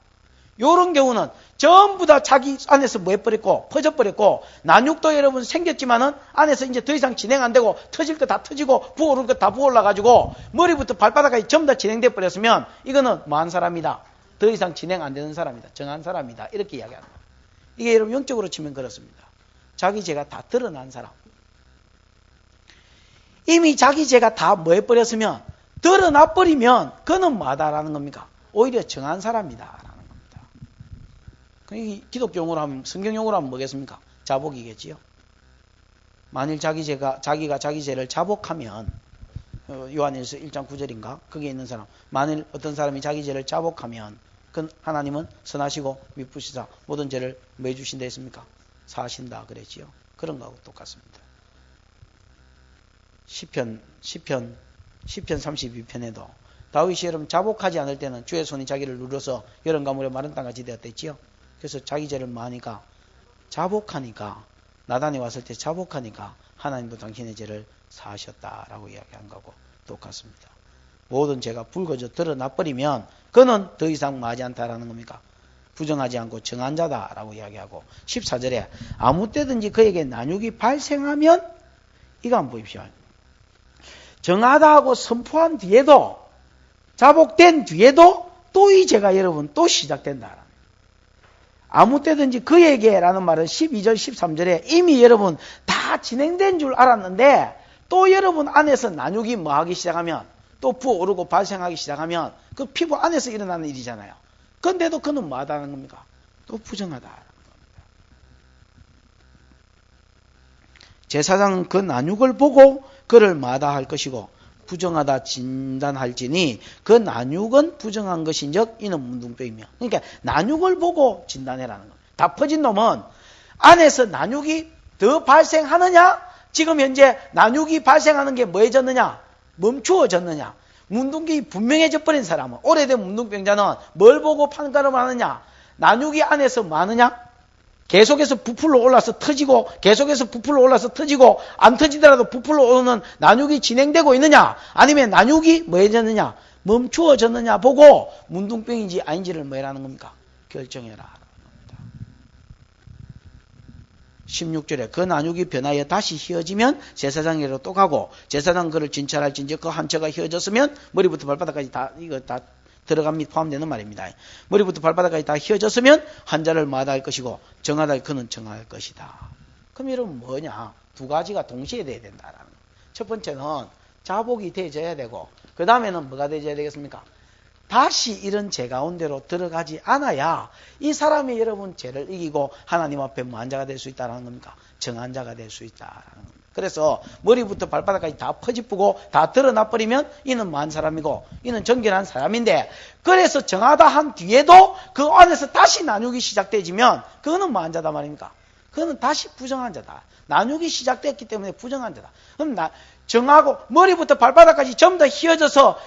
요런 경우는 전부 다 자기 안에서 뭐 해버렸고 퍼져버렸고 난육도 여러분 생겼지만은 안에서 이제 더 이상 진행 안 되고 터질 거 다 터지고 부어오를 거 다 부어올라가지고 머리부터 발바닥까지 전부 다 진행돼 버렸으면 이거는 뭐한 사람이다. 더 이상 진행 안 되는 사람이다. 정한 사람이다. 이렇게 이야기합니다. 이게 여러분 영적으로 치면 그렇습니다. 자기 죄가 다 드러난 사람. 이미 자기 죄가 다 뭐 해버렸으면 드러나버리면 그는 뭐하다라는 겁니까? 오히려 정한 사람이다. 기독교 용어로 하면, 성경 용어로 하면 뭐겠습니까? 자복이겠지요. 만일 자기가 자기 죄를 자복하면, 요한일서 1장 9절인가? 거기에 있는 사람, 만일 어떤 사람이 자기 죄를 자복하면, 그 하나님은 선하시고 미쁘시사 모든 죄를 뭐 해주신다 했습니까? 사하신다 그랬지요. 그런 거하고 똑같습니다. 시편 32편에도 다윗이 여러분 자복하지 않을 때는 주의 손이 자기를 누려서 여름 가물에 마른 땅같이 되었댔지요. 그래서 자기 죄를 뭐하니까? 자복하니까, 나단이 왔을 때 자복하니까 하나님도 당신의 죄를 사하셨다라고 이야기한 거고 똑같습니다. 모든 죄가 불거져 드러나버리면 그는 더 이상 뭐하지 않다라는 겁니까? 부정하지 않고 정한 자다라고 이야기하고 14절에 아무 때든지 그에게 난육이 발생하면 이거 한번 보십시오. 정하다 하고 선포한 뒤에도 자복된 뒤에도 또 이 죄가 여러분 또 시작된다. 아무 때든지 그에게라는 말은 12절 13절에 이미 여러분 다 진행된 줄 알았는데 또 여러분 안에서 난육이 뭐 하기 시작하면 또 부어오르고 발생하기 시작하면 그 피부 안에서 일어나는 일이잖아요. 그런데도 그는 뭐 하다는 겁니까? 또 부정하다는 겁니다. 제사장은 그 난육을 보고 그를 마다 할 것이고 부정하다 진단할지니 그 난육은 부정한 것인즉 이는 문둥병이며. 그러니까 난육을 보고 진단해라는 겁니다. 다 퍼진 놈은 안에서 난육이 더 발생하느냐, 지금 현재 난육이 발생하는 게 뭐해졌느냐, 멈추어졌느냐. 문둥병이 분명해져 버린 사람은, 오래된 문둥병자는 뭘 보고 판가름을 하느냐, 난육이 안에서 많으냐, 계속해서 부풀러 올라서 터지고 계속해서 부풀러 올라서 터지고 안 터지더라도 부풀러 오르는 난육이 진행되고 있느냐, 아니면 난육이 뭐해졌느냐, 멈추어졌느냐 보고 문둥병인지 아닌지를 뭐라는 겁니까? 결정해라. 16절에 그 난육이 변하여 다시 휘어지면 제사장에게로 또 가고 제사장 그를 진찰할진지 그 한 척가 휘어졌으면 머리부터 발바닥까지 다 이거 다 들어갑니다. 포함되는 말입니다. 머리부터 발바닥까지 다 휘어졌으면 환자를 마다할 것이고 정하다 그는 정할 것이다. 그럼 여러분 뭐냐? 두 가지가 동시에 돼야 된다라는 거예요. 첫 번째는 자복이 되어져야 되고 그 다음에는 뭐가 되어져야 되겠습니까? 다시 이런 죄 가운데로 들어가지 않아야 이 사람이 여러분 죄를 이기고 하나님 앞에 뭐한 자가 될 수 있다는 겁니까? 정한 자가 될 수 있다는 겁니다. 그래서 머리부터 발바닥까지 다 퍼지쁘고 다 드러나버리면 이는 뭐한 사람이고 이는 정결한 사람인데, 그래서 정하다 한 뒤에도 그 안에서 다시 난육이 시작되지면 그거는 뭐한 자다 말입니까? 그거는 다시 부정한 자다. 난육이 시작됐기 때문에 부정한 자다. 그럼 정하고 머리부터 발바닥까지 전부 다 휘어져서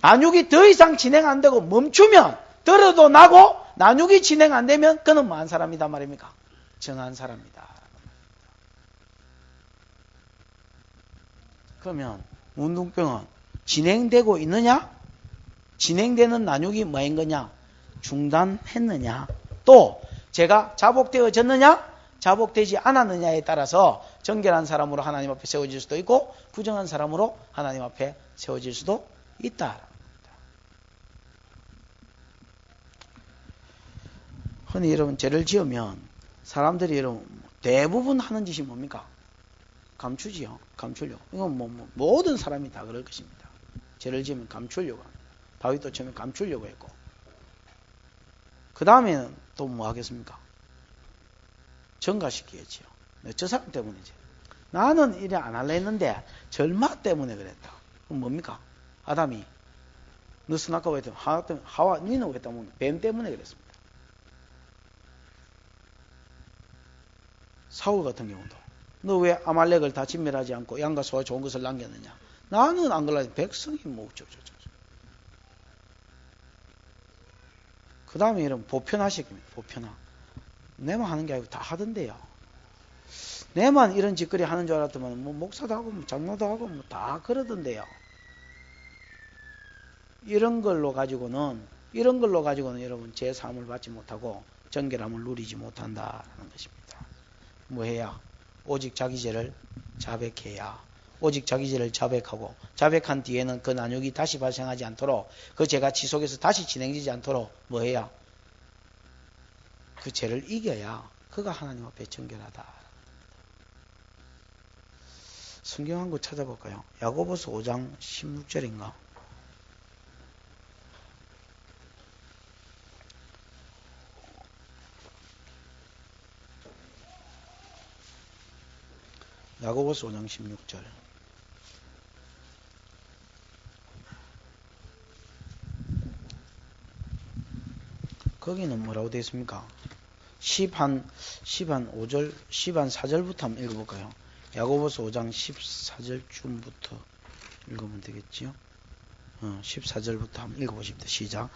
난육이 더 이상 진행 안 되고 멈추면 들어도 나고 난육이 진행 안 되면 그는 뭐한 사람이다 말입니까? 정한 사람이다. 그러면 문둥병은 진행되고 있느냐? 진행되는 난육이 뭐인 거냐? 중단했느냐? 또 제가 자복되어졌느냐? 자복되지 않았느냐에 따라서 정결한 사람으로 하나님 앞에 세워질 수도 있고 부정한 사람으로 하나님 앞에 세워질 수도 있다. 흔히 여러분 죄를 지으면 사람들이 여러분 대부분 하는 짓이 뭡니까? 감추지요. 감추려고. 이건 모든 사람이 다 그럴 것입니다. 죄를 지으면 감추려고 합니다. 다윗도 처음에 감추려고 했고 그 다음에는 또 뭐 하겠습니까? 전가시키겠지요. 저 사람 때문이지. 나는 이래 안 할래 했는데 절마 때문에 그랬다. 그럼 뭡니까? 아담이 너 선악과 왜 했다면 하와 니는 왜 했다면 뱀 때문에 그랬습니다. 사울 같은 경우도 너 왜 아말렉을 다 진멸하지 않고 양과 소와 좋은 것을 남겼느냐? 나는 안 그러지. 백성이 뭐 어쩌고. 그 다음에 이런 보편화식입니다. 보편화. 내만 하는 게 아니고 다 하던데요. 내만 이런 짓거리 하는 줄 알았더만 뭐 목사도 하고 뭐 장로도 하고 뭐 다 그러던데요. 이런 걸로 가지고는 여러분 제 삶을 받지 못하고 정결함을 누리지 못한다라는 것입니다. 뭐 해야? 오직 자기 죄를 자백해야. 오직 자기 죄를 자백하고 자백한 뒤에는 그 난육이 다시 발생하지 않도록 그 죄가 지속해서 다시 진행되지 않도록 뭐 해야? 그 죄를 이겨야 그가 하나님 앞에 정결하다. 성경 한 구 찾아볼까요? 야고보서 5장 16절인가? 야고보서 5장 16절. 거기는 뭐라고 되어 있습니까? 10한 5절, 10한 4절부터 한번 읽어볼까요? 야고보서 5장 14절쯤부터 읽으면 되겠지요? 14절부터 한번 읽어보십니다. 시작.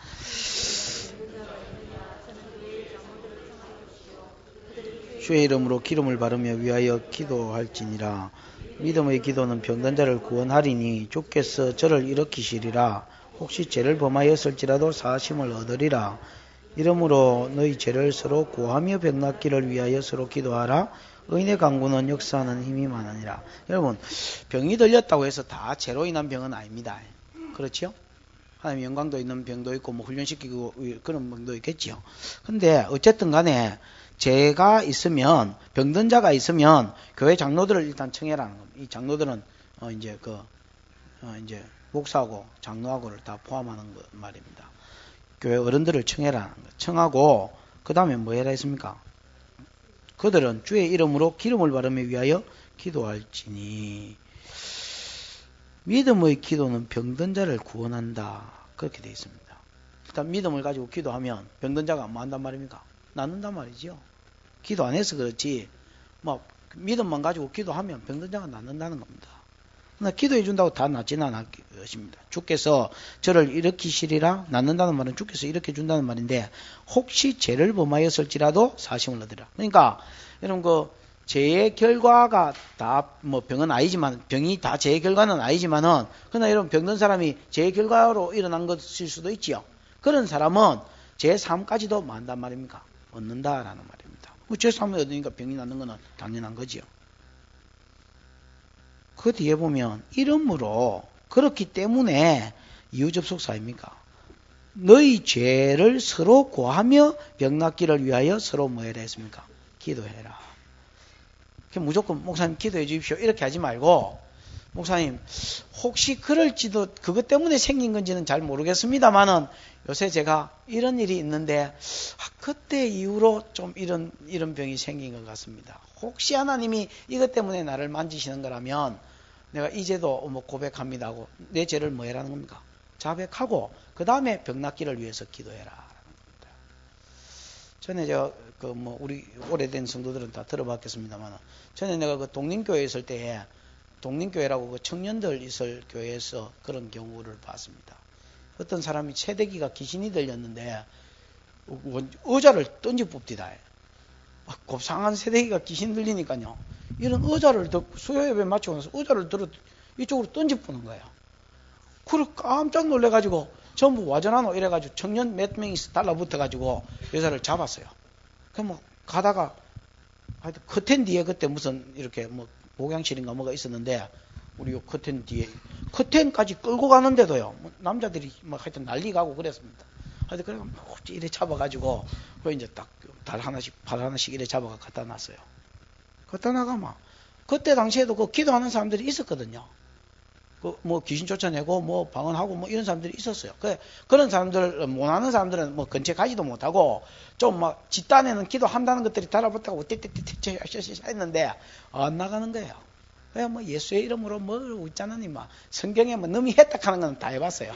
주의 이름으로 기름을 바르며 위하여 기도할지니라. 믿음의 기도는 병든 자를 구원하리니 주께서 저를 일으키시리라. 혹시 죄를 범하였을지라도 사하심을 얻으리라. 이러므로 너희 죄를 서로 구하며 병낫기를 위하여 서로 기도하라. 의인의 강구는 역사하는 힘이 많으니라. 여러분, 병이 들렸다고 해서 다 죄로 인한 병은 아닙니다. 그렇죠? 하나님 영광도 있는 병도 있고 뭐 훈련시키고 그런 병도 있겠지요. 근데 어쨌든 간에 죄가 있으면, 병든 자가 있으면 교회 장로들을 일단 청해라는 겁니다. 이 장로들은 이제 목사하고 장로하고를 다 포함하는 것 말입니다. 교회 어른들을 청해라는 것. 청하고 그 다음에 뭐 해라 했습니까? 그들은 주의 이름으로 기름을 바르며 위하여 기도할지니. 믿음의 기도는 병든 자를 구원한다. 그렇게 되어 있습니다. 일단 믿음을 가지고 기도하면 병든 자가 뭐 한단 말입니까? 낫는단 말이죠. 기도 안 해서 그렇지 뭐 믿음만 가지고 기도하면 병든 자가 낫는다는 겁니다. 그러나 기도해 준다고 다 낫지는 않을 것입니다. 주께서 저를 일으키시리라. 낫는다는 말은 주께서 일으켜 준다는 말인데 혹시 죄를 범하였을지라도 사심을 얻으리라. 그러니까 여러분 그 죄의 결과가 다 뭐 병은 아니지만 병이 다 죄의 결과는 아니지만은 그러나 여러분 병든 사람이 죄의 결과로 일어난 것일 수도 있지요. 그런 사람은 죄 삶까지도 뭐 한단 말입니까? 얻는다라는 말입니다. 죄 삶을 얻으니까 병이 낫는 것은 당연한 거지요. 그 뒤에 보면 이러므로 그렇기 때문에 이유접속사 아닙니까? 너희 죄를 서로 고하며 병낫기를 위하여 서로 뭐 해라 했습니까? 기도해라. 무조건 목사님 기도해 주십시오 이렇게 하지 말고 목사님 혹시 그럴지도 그것 때문에 생긴 건지는 잘 모르겠습니다만은 요새 제가 이런 일이 있는데 그때 이후로 좀 이런 병이 생긴 것 같습니다. 혹시 하나님이 이것 때문에 나를 만지시는 거라면 내가 이제도 뭐 고백합니다 하고 내 죄를 뭐 해라는 겁니까? 자백하고 그 다음에 병 낫기를 위해서 기도해라 라는 겁니다. 전에 우리 오래된 성도들은 다 들어봤겠습니다만 전에 내가 그 독립교회에 있을 때에 독립교회라고 그 청년들 있을 교회에서 그런 경우를 봤습니다. 어떤 사람이 새대기가 귀신이 들렸는데 의자를 던지 뽑디다. 곱상한 새대기가 귀신 들리니까요. 이런 의자를 수요예배 마치고 나서 의자를 들어 이쪽으로 던지 뿌는 거예요. 그래 깜짝 놀래가지고 전부 와전하노 이래가지고 청년 몇 명이 달라붙어가지고 여자를 잡았어요. 그럼 뭐 가다가 하여튼 커튼 뒤에 그때 무슨 이렇게 뭐 목양실인가 뭐가 있었는데 우리 요 커튼 뒤에 커튼까지 끌고 가는데도요 남자들이 뭐 하여튼 난리가고 그랬습니다. 하여튼 그래 뭐 이래 잡아가지고 그 이제 딱 발 하나씩 이래 잡아가 갖다 놨어요. 갖다 나가면 그때 당시에도 그 기도하는 사람들이 있었거든요. 그 뭐 귀신 쫓아내고 뭐 방언하고 뭐 이런 사람들이 있었어요. 그런 사람들 못하는 사람들은 뭐 근처에 가지도 못하고 좀 막 집단에는 기도한다는 것들이 달라붙다고 띠띠띠띠 했는데 안 나가는 거예요. 왜 뭐 예수의 이름으로 뭐 있잖아니 막 성경에 뭐 너무 했다 하는 건 다 해봤어요.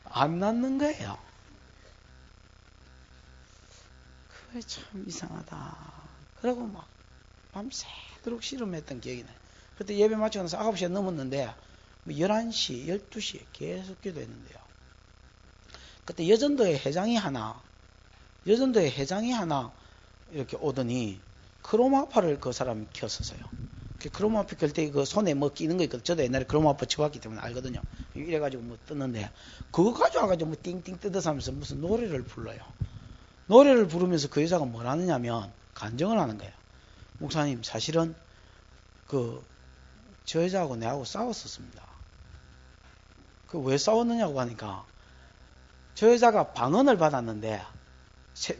안 낫는 거예요. 그게 참 이상하다. 그러고 막 밤새도록 씨름했던 기억이 나요. 그때 예배 마치고 나서 9시에 넘었는데 11시, 12시에 계속 기도했는데요. 그때 여전도의 회장이 하나 이렇게 오더니 크로마파를 그 사람이 켰었어요. 크로마파 켤 때 그 손에 뭐 끼는 거 있거든요. 저도 옛날에 크로마파 쳐봤기 때문에 알거든요. 이래가지고 뭐 떴는데 그거 가져와가지고 뭐 띵띵 뜯어서면서 무슨 노래를 불러요. 노래를 부르면서 그 여자가 뭘 하느냐면 간증을 하는 거예요. 목사님, 사실은 저 여자하고 내하고 싸웠었습니다. 왜 싸웠느냐고 하니까 저 여자가 방언을 받았는데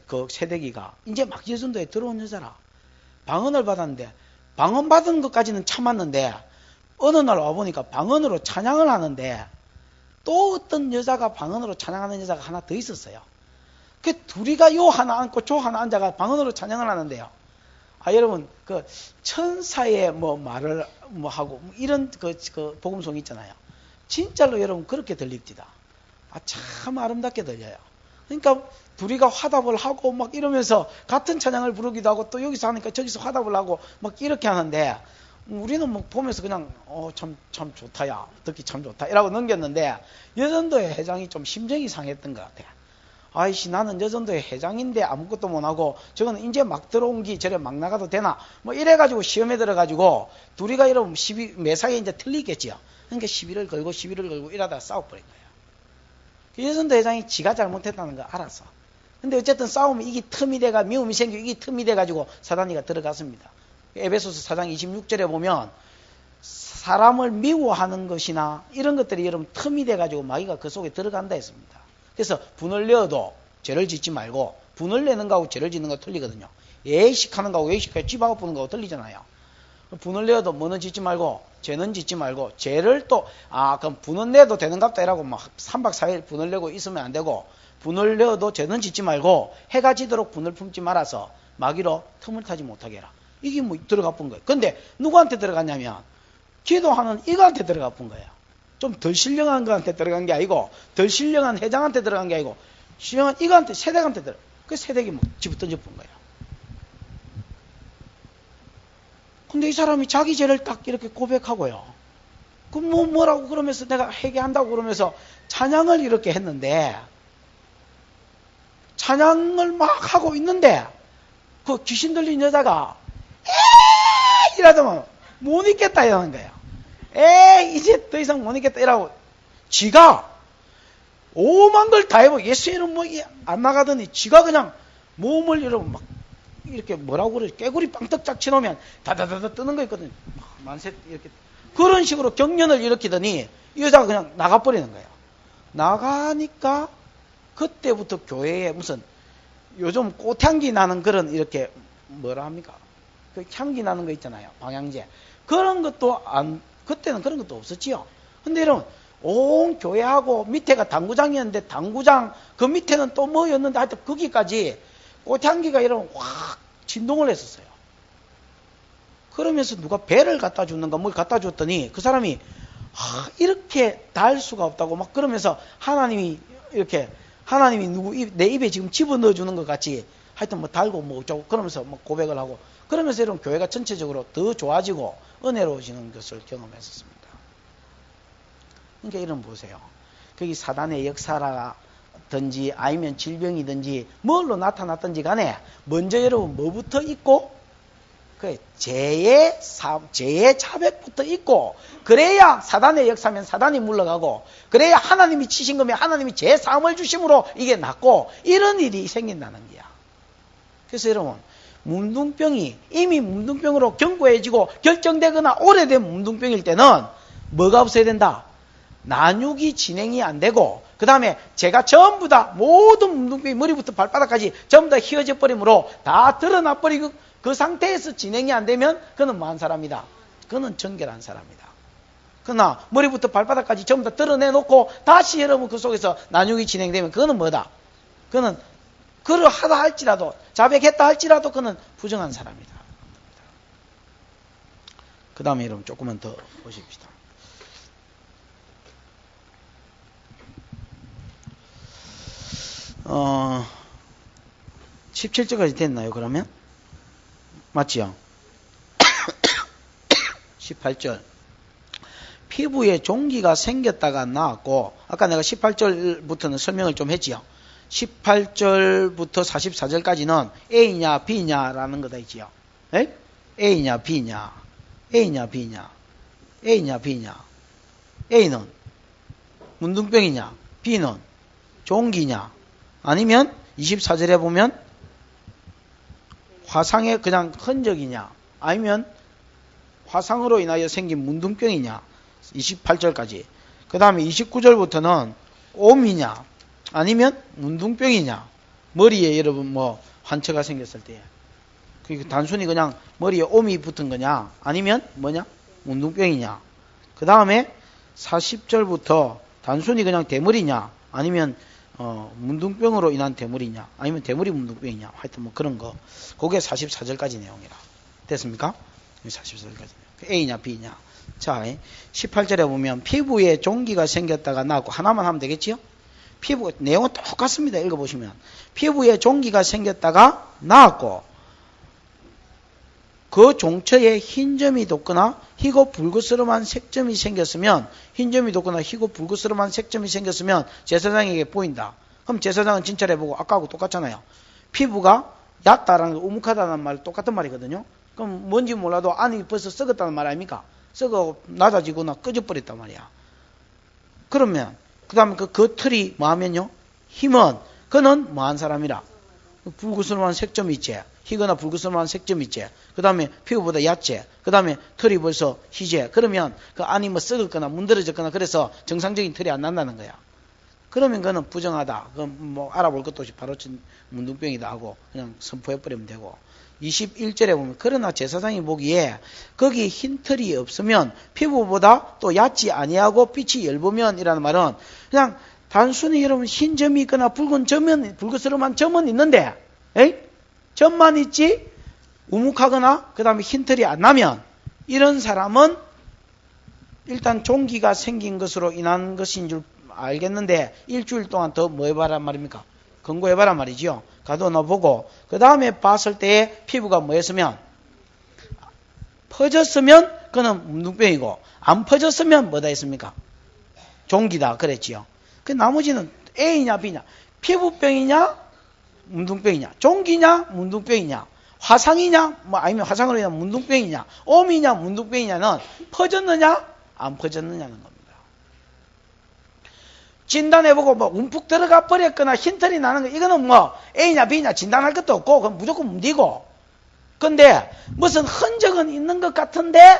그 새내기가 이제 막 예전도에 들어온 여자라. 방언을 받았는데 방언 받은 것까지는 참았는데 어느 날 와보니까 방언으로 찬양을 하는데 또 어떤 여자가 방언으로 찬양하는 여자가 하나 더 있었어요. 그 둘이가 요 하나 앉고 저 하나 앉아가 방언으로 찬양을 하는데요. 여러분, 천사의 말을 하고, 이런 복음송 있잖아요. 진짜로 여러분 그렇게 들립니다. 참 아름답게 들려요. 그러니까, 둘이가 화답을 하고 막 이러면서 같은 찬양을 부르기도 하고 또 여기서 하니까 저기서 화답을 하고 막 이렇게 하는데, 우리는 보면서 그냥, 참 좋다, 야. 듣기 참 좋다. 이라고 넘겼는데, 여전도의 회장이 좀 심정이 상했던 것 같아요. 아이씨, 나는 여전도의 회장인데 아무것도 못하고 저거는 이제 막 들어온 기 저래 막 나가도 되나 이래가지고 시험에 들어가지고 둘이가 이러면 매사에 이제 틀리겠지요. 그러니까 시비를 걸고 이러다가 싸워버린 거예요. 여전도 회장이 지가 잘못했다는 거 알았어. 근데 어쨌든 싸우면 이게 틈이 돼가 미움이 생기고 이게 틈이 돼가지고 사단이가 들어갔습니다. 에베소서 4장 26절에 보면 사람을 미워하는 것이나 이런 것들이 여러분 틈이 돼가지고 마귀가 그 속에 들어간다 했습니다. 그래서 분을 내어도 죄를 짓지 말고 분을 내는 거하고 죄를 짓는 거 틀리거든요. 예식하는 거하고 예식하고 집하고 부는 거하고 틀리잖아요. 분을 내어도 뭐는 짓지 말고 죄는 짓지 말고 죄를 또 그럼 분은 내도 되는 갑다 이라고 막 3박 4일 분을 내고 있으면 안 되고 분을 내어도 죄는 짓지 말고 해가 지도록 분을 품지 말아서 마귀로 틈을 타지 못하게 해라. 이게 들어가 본 거예요. 근데 누구한테 들어갔냐면 기도하는 이거한테 들어가 본 거예요. 좀 덜 신령한 거한테 들어간 게 아니고 덜 신령한 회장한테 들어간 게 아니고 신령한 이거한테 세댁한테 들어. 그 세댁이 집어 던져본 거예요. 근데 이 사람이 자기 죄를 딱 이렇게 고백하고요. 뭐라고 그러면서 내가 회개한다고 그러면서 찬양을 이렇게 했는데 찬양을 막 하고 있는데 그 귀신 들린 여자가 에이 이러더만 못 있겠다 이러는 거예요. 이제 더 이상 못 있겠다 이라고 지가 오만 걸 다 해보고 예수의 이름 안 나가더니 지가 그냥 몸을 여러분 막 이렇게 뭐라고 그래 깨구리 빵떡 치놓으면 다다다다 뜨는 거 있거든요. 만세 이렇게 그런 식으로 경련을 일으키더니 이 여자가 그냥 나가버리는 거예요. 나가니까 그때부터 교회에 무슨 요즘 꽃향기 나는 그런 이렇게 뭐라 합니까? 그 향기 나는 거 있잖아요. 방향제 그런 것도 그때는 그런 것도 없었지요. 근데 여러분, 온 교회하고 밑에가 당구장이었는데 당구장 그 밑에는 또 뭐였는데 하여튼 거기까지 꽃향기가 여러분 확 진동을 했었어요. 그러면서 누가 배를 갖다 주는가 뭘 갖다 줬더니 그 사람이 이렇게 달 수가 없다고 막 그러면서 하나님이 내 입에 지금 집어넣어 주는 것 같이 하여튼 뭐 달고 뭐 어쩌고 그러면서 뭐 고백을 하고 그러면서 여러분 교회가 전체적으로 더 좋아지고 은혜로워지는 것을 경험했었습니다. 그러니까 이런 보세요. 거기 사단의 역사라든지 아니면 질병이든지 뭘로 나타났든지 간에 먼저 여러분 뭐부터 있고 죄의 자백부터 있고 그래야 사단의 역사면 사단이 물러가고 그래야 하나님이 치신 거면 하나님이 죄 사함을 주심으로 이게 낫고 이런 일이 생긴다는 거야. 그래서 여러분 문둥병이 이미 문둥병으로 견고해지고 결정되거나 오래된 문둥병일 때는 뭐가 없어야 된다? 난육이 진행이 안 되고 그 다음에 제가 전부 다 모든 문둥병이 머리부터 발바닥까지 전부 다 휘어져 버리므로 다 드러나 버리고 그 상태에서 진행이 안 되면 그는 뭐한 사람이다? 그는 정결한 사람이다. 그러나 머리부터 발바닥까지 전부 다 드러내놓고 다시 여러분 그 속에서 난육이 진행되면 그는 뭐다? 그는 그러하다 할지라도 자백했다 할지라도 그는 부정한 사람이다. 그 다음에 여러분 조금만 더 보십시다. 17절까지 됐나요 그러면? 맞지요? 18절. 피부에 종기가 생겼다가 나왔고, 아까 내가 18절부터는 설명을 좀 했지요. 18절부터 44절까지는 A냐, B냐라는 거다 있지요. 에? A냐, B냐. A냐, B냐. A냐, B냐. A는 문둥병이냐, B는 종기냐, 아니면 24절에 보면 화상의 그냥 흔적이냐, 아니면 화상으로 인하여 생긴 문둥병이냐. 28절까지. 그 다음에 29절부터는 옴이냐 아니면 문둥병이냐. 머리에 여러분 뭐 환처가 생겼을 때 그 단순히 그냥 머리에 옴이 붙은 거냐 아니면 뭐냐 문둥병이냐. 그 다음에 40절부터 단순히 그냥 대머리냐 아니면 문둥병으로 인한 대머리냐 아니면 대머리 문둥병이냐. 하여튼 뭐 그런 거. 그게 44절까지 내용이라. 됐습니까? 44절까지. A냐 B냐. 자, 18절에 보면 피부에 종기가 생겼다가 나왔고, 하나만 하면 되겠지요? 피부, 내용은 똑같습니다. 읽어보시면. 피부에 종기가 생겼다가 나왔고, 그 종처에 흰 점이 돋거나 희고 불그스름한 색점이 생겼으면, 흰 점이 돋거나 희고 불그스름한 색점이 생겼으면 제사장에게 보인다. 그럼 제사장은 진찰해보고 아까하고 똑같잖아요. 피부가 얕다라는 거, 우묵하다는 말 똑같은 말이거든요. 그럼 뭔지 몰라도 안이 벌써 썩었다는 말 아닙니까? 썩어 낮아지거나 꺼져버렸단 말이야. 그러면 그 다음에 그 털이 뭐하면요? 힘은 그는 뭐한 사람이라? 불그스름한 색점이 있지. 희거나 불그스름한 색점이 있지. 그 다음에 피부보다 얕지. 그 다음에 털이 벌써 희지. 그러면 그 안이 뭐 썩었거나 문드러졌거나 그래서 정상적인 털이 안 난다는 거야. 그러면 그는 부정하다. 그럼 뭐 알아볼 것도 없이 바로 문둥병이다 하고 그냥 선포해버리면 되고. 21절에 보면 그러나 제사장이 보기에 거기 흰 털이 없으면 피부보다 또 얕지 아니하고 빛이 엷으면 이라는 말은 그냥 단순히 여러분 흰 점이 있거나 붉은 점은 불그스름한 점은 있는데 점만 있지 우묵하거나 그 다음에 흰 털이 안 나면 이런 사람은 일단 종기가 생긴 것으로 인한 것인 줄 알겠는데 일주일 동안 더 뭐 해봐란 말입니까? 검거해봐란 말이지요. 가둬놔보고 그 다음에 봤을 때에 피부가 뭐였으면 퍼졌으면 그는 문둥병이고 안 퍼졌으면 뭐다 했습니까? 종기다 그랬지요. 그 나머지는 A냐 B냐 피부병이냐 문둥병이냐 종기냐 문둥병이냐 화상이냐 뭐 아니면 화상으로 인한 문둥병이냐 옴이냐 문둥병이냐는 퍼졌느냐 안 퍼졌느냐는 겁니다. 진단해보고 뭐 움푹 들어가 버렸거나 흰털이 나는 거 이거는 뭐 A냐 B냐 진단할 것도 없고 그건 무조건 문디고. 근데 무슨 흔적은 있는 것 같은데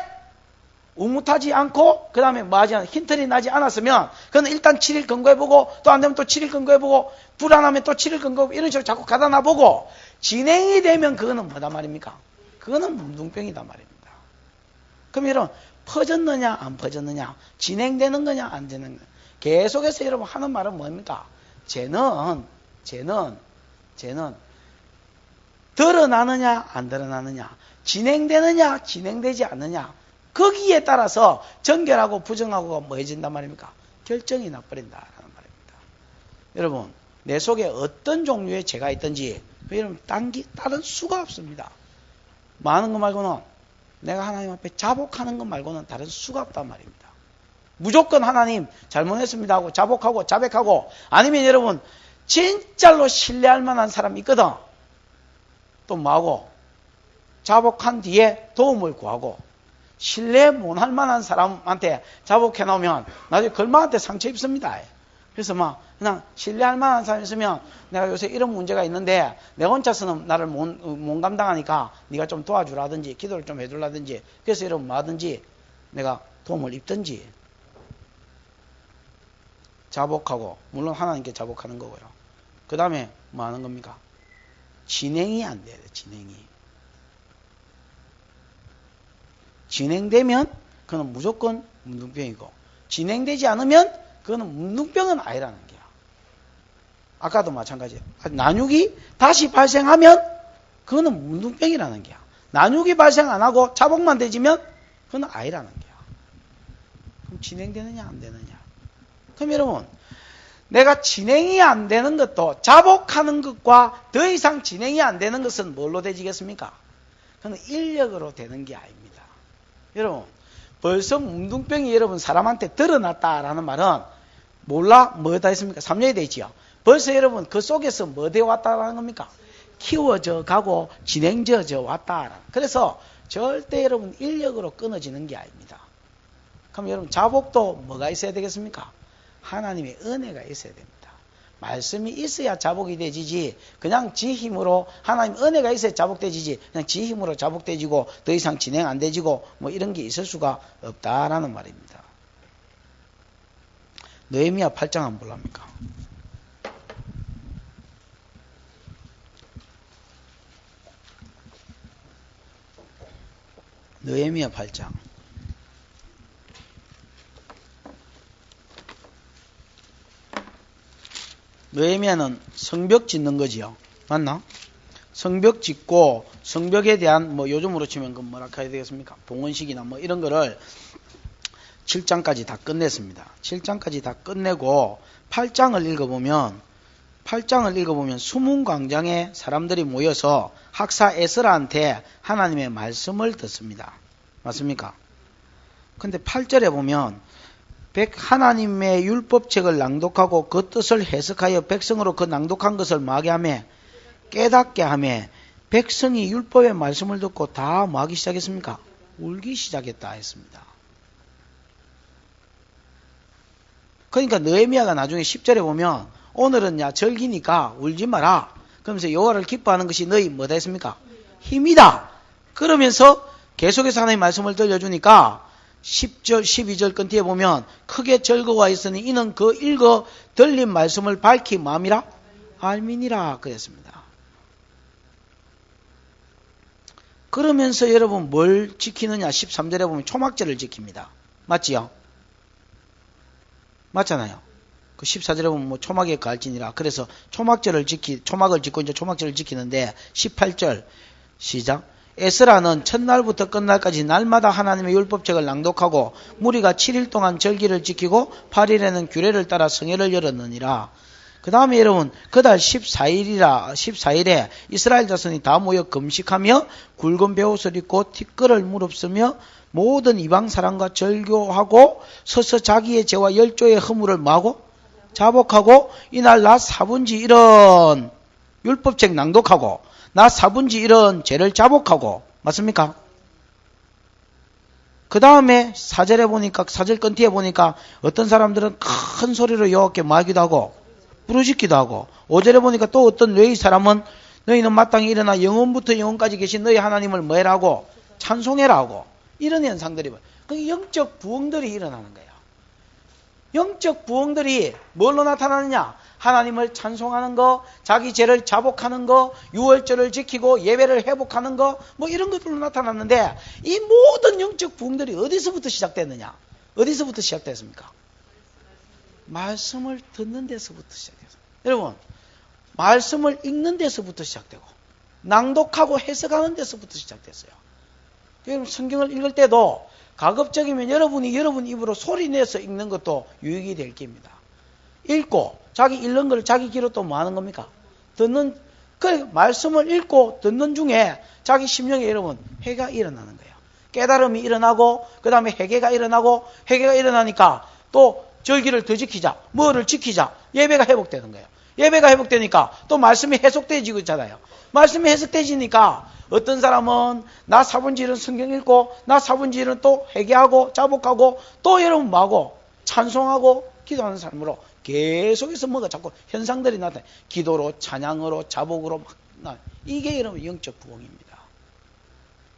우뭇하지 않고 그 다음에 뭐하지 않아 흰털이 나지 않았으면 그건 일단 7일 검거해보고 또 안되면 또 7일 검거해보고 불안하면 또 7일 검거해보고 이런 식으로 자꾸 가다 놔보고 진행이 되면 그거는 뭐다 말입니까? 그거는 문둥병이다 말입니다. 그럼 여러분 퍼졌느냐 안 퍼졌느냐 진행되는 거냐 안 되는 거냐 계속해서 여러분 하는 말은 뭡니까? 쟤는 드러나느냐 안 드러나느냐 진행되느냐 진행되지 않느냐 거기에 따라서 정결하고 부정하고가 뭐 해진단 말입니까? 결정이 나버린다라는 말입니다. 여러분 내 속에 어떤 종류의 죄가 있든지 여러분 다른 수가 없습니다. 많은 거 말고는 내가 하나님 앞에 자복하는 것 말고는 다른 수가 없단 말입니다. 무조건 하나님 잘못했습니다 하고 자복하고 자백하고 아니면 여러분 진짜로 신뢰할 만한 사람이 있거든. 또 뭐하고 자복한 뒤에 도움을 구하고 신뢰 못할 만한 사람한테 자복해 놓으면 나중에 걸마한테 상처 입습니다. 그래서 막 그냥 신뢰할 만한 사람이 있으면 내가 요새 이런 문제가 있는데 내 혼자서는 나를 못 감당하니까 네가 좀 도와주라든지 기도를 좀 해주라든지 그래서 여러분 뭐 하든지 내가 도움을 입든지 자복하고 물론 하나님께 자복하는 거고요. 그 다음에 뭐 하는 겁니까? 진행이 안 돼요. 진행되면 그건 무조건 문둥병이고 진행되지 않으면 그거는 문둥병은 아니라는 거야. 아까도 마찬가지예요. 난육이 다시 발생하면 그거는 문둥병이라는 거야. 난육이 발생 안 하고 자복만 되지면 그건 아니라는 거야. 그럼 진행되느냐 안 되느냐. 그럼 여러분 내가 진행이 안 되는 것도 자복하는 것과 더 이상 진행이 안 되는 것은 뭘로 되지겠습니까? 그건 인력으로 되는 게 아닙니다. 여러분, 벌써 뭉둥병이 여러분 사람한테 드러났다라는 말은 몰라? 뭐다 했습니까? 3년이 되지요. 벌써 여러분 그 속에서 뭐 되어 왔다라는 겁니까? 키워져 가고 진행되어져 왔다. 그래서 절대 여러분 인력으로 끊어지는 게 아닙니다. 그럼 여러분 자복도 뭐가 있어야 되겠습니까? 하나님의 은혜가 있어야 됩니다. 말씀이 있어야 자복이 되지지 그냥 지 힘으로 하나님 은혜가 있어야 자복되지지 그냥 지 힘으로 자복되지고 더 이상 진행 안 되지고 뭐 이런 게 있을 수가 없다라는 말입니다. 느헤미야 8장 한번 볼랍니까? 느헤미야 8장. 느헤미야는 성벽 짓는 거지요. 맞나? 성벽 짓고 성벽에 대한 뭐 요즘으로 치면 그 뭐라 해야 되겠습니까? 봉헌식이나 뭐 이런 거를 7장까지 다 끝냈습니다. 7장까지 다 끝내고 8장을 읽어보면 수문광장에 사람들이 모여서 학사 에스라한테 하나님의 말씀을 듣습니다. 맞습니까? 근데 8절에 보면 하나님의 율법책을 낭독하고 그 뜻을 해석하여 백성으로 그 낭독한 것을 뭐하게 하며 깨닫게 하며 백성이 율법의 말씀을 듣고 다 뭐하기 시작했습니까? 울기 시작했다 했습니다. 그러니까 느헤미야가 나중에 10절에 보면 오늘은 야 절기니까 울지 마라. 그러면서 여호와를 기뻐하는 것이 너희 뭐다 했습니까? 힘이다. 그러면서 계속해서 하나님의 말씀을 들려주니까 10절, 12절 끝에 보면 크게 절거와 있으니 이는 그 읽어 들린 말씀을 밝히 마음이라 알미니라 그랬습니다. 그러면서 여러분 뭘 지키느냐 13절에 보면 초막절을 지킵니다. 맞지요? 맞잖아요. 그 14절에 보면 뭐 초막에 갈지니라. 그래서 초막을 짓고 이제 초막절을 지키는데 18절 시작. 에스라는 첫날부터 끝날까지 날마다 하나님의 율법책을 낭독하고 무리가 7일 동안 절기를 지키고 8일에는 규례를 따라 성회를 열었느니라. 그 다음에 여러분 그달 14일에 이스라엘 자손이 다 모여 금식하며 굵은 베옷을 입고 티끌을 무릅쓰며 모든 이방 사람과 절교하고 서서 자기의 죄와 열조의 허물을 마고 자복하고 이날 낮 4분지 이런 율법책 낭독하고 낮 4분지 이런 죄를 자복하고 맞습니까? 그 다음에 4절에 보니까 4절 끝에 보니까 어떤 사람들은 큰 소리로 여호와께 말하기도 하고 부르짖기도 하고 5절에 보니까 또 어떤 외의 사람은 너희는 마땅히 일어나 영원부터 영원까지 계신 너희 하나님을 뭐해라 하고 찬송해라 하고 이런 현상들이 그 영적 부흥들이 일어나는 거예요. 영적 부흥들이 뭘로 나타나느냐? 하나님을 찬송하는 거, 자기 죄를 자복하는 거, 유월절을 지키고 예배를 회복하는 거, 뭐 이런 것들로 나타났는데 이 모든 영적 부흥들이 어디서부터 시작됐느냐? 어디서부터 시작됐습니까? 말씀을 듣는 데서부터 시작됐어요. 여러분, 말씀을 읽는 데서부터 시작되고 낭독하고 해석하는 데서부터 시작됐어요. 여러분 성경을 읽을 때도 가급적이면 여러분이 여러분 입으로 소리내서 읽는 것도 유익이 될 겁니다. 읽고 자기 읽는 걸 자기 귀로 또 뭐 하는 겁니까? 듣는 그 말씀을 읽고 듣는 중에 자기 심령에 여러분 회개가 일어나는 거예요. 깨달음이 일어나고 그 다음에 회개가 일어나니까 또 절기를 더 지키자, 뭐를 지키자, 예배가 회복되는 거예요. 예배가 회복되니까 또 말씀이 해석되지고 있잖아요. 말씀이 해석되지니까 어떤 사람은 나 4분지일은 성경 읽고 나 4분지일은 또 회개하고 자복하고 또 여러분 뭐하고 찬송하고 기도하는 삶으로 계속해서 뭐가 자꾸 현상들이 나타나요. 기도로 찬양으로 자복으로 막 이게 여러분 영적 부흥입니다.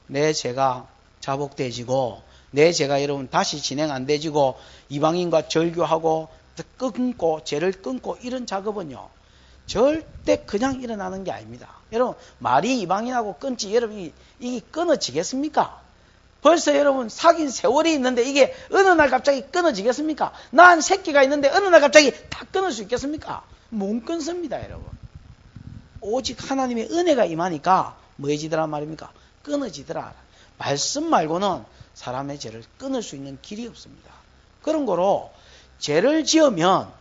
내 죄가 자복되지고 내 죄가 여러분 다시 진행 안 되지고 이방인과 절교하고 끊고 죄를 끊고 이런 작업은요 절대 그냥 일어나는 게 아닙니다. 여러분 말이 이방인하고 끊지 여러분 이게 끊어지겠습니까? 벌써 여러분 사귄 세월이 있는데 이게 어느 날 갑자기 끊어지겠습니까? 난 새끼가 있는데 어느 날 갑자기 다 끊을 수 있겠습니까? 못 끊습니다. 여러분 오직 하나님의 은혜가 임하니까 뭐해지더라 말입니까? 끊어지더라. 말씀 말고는 사람의 죄를 끊을 수 있는 길이 없습니다. 그런 거로 죄를 지으면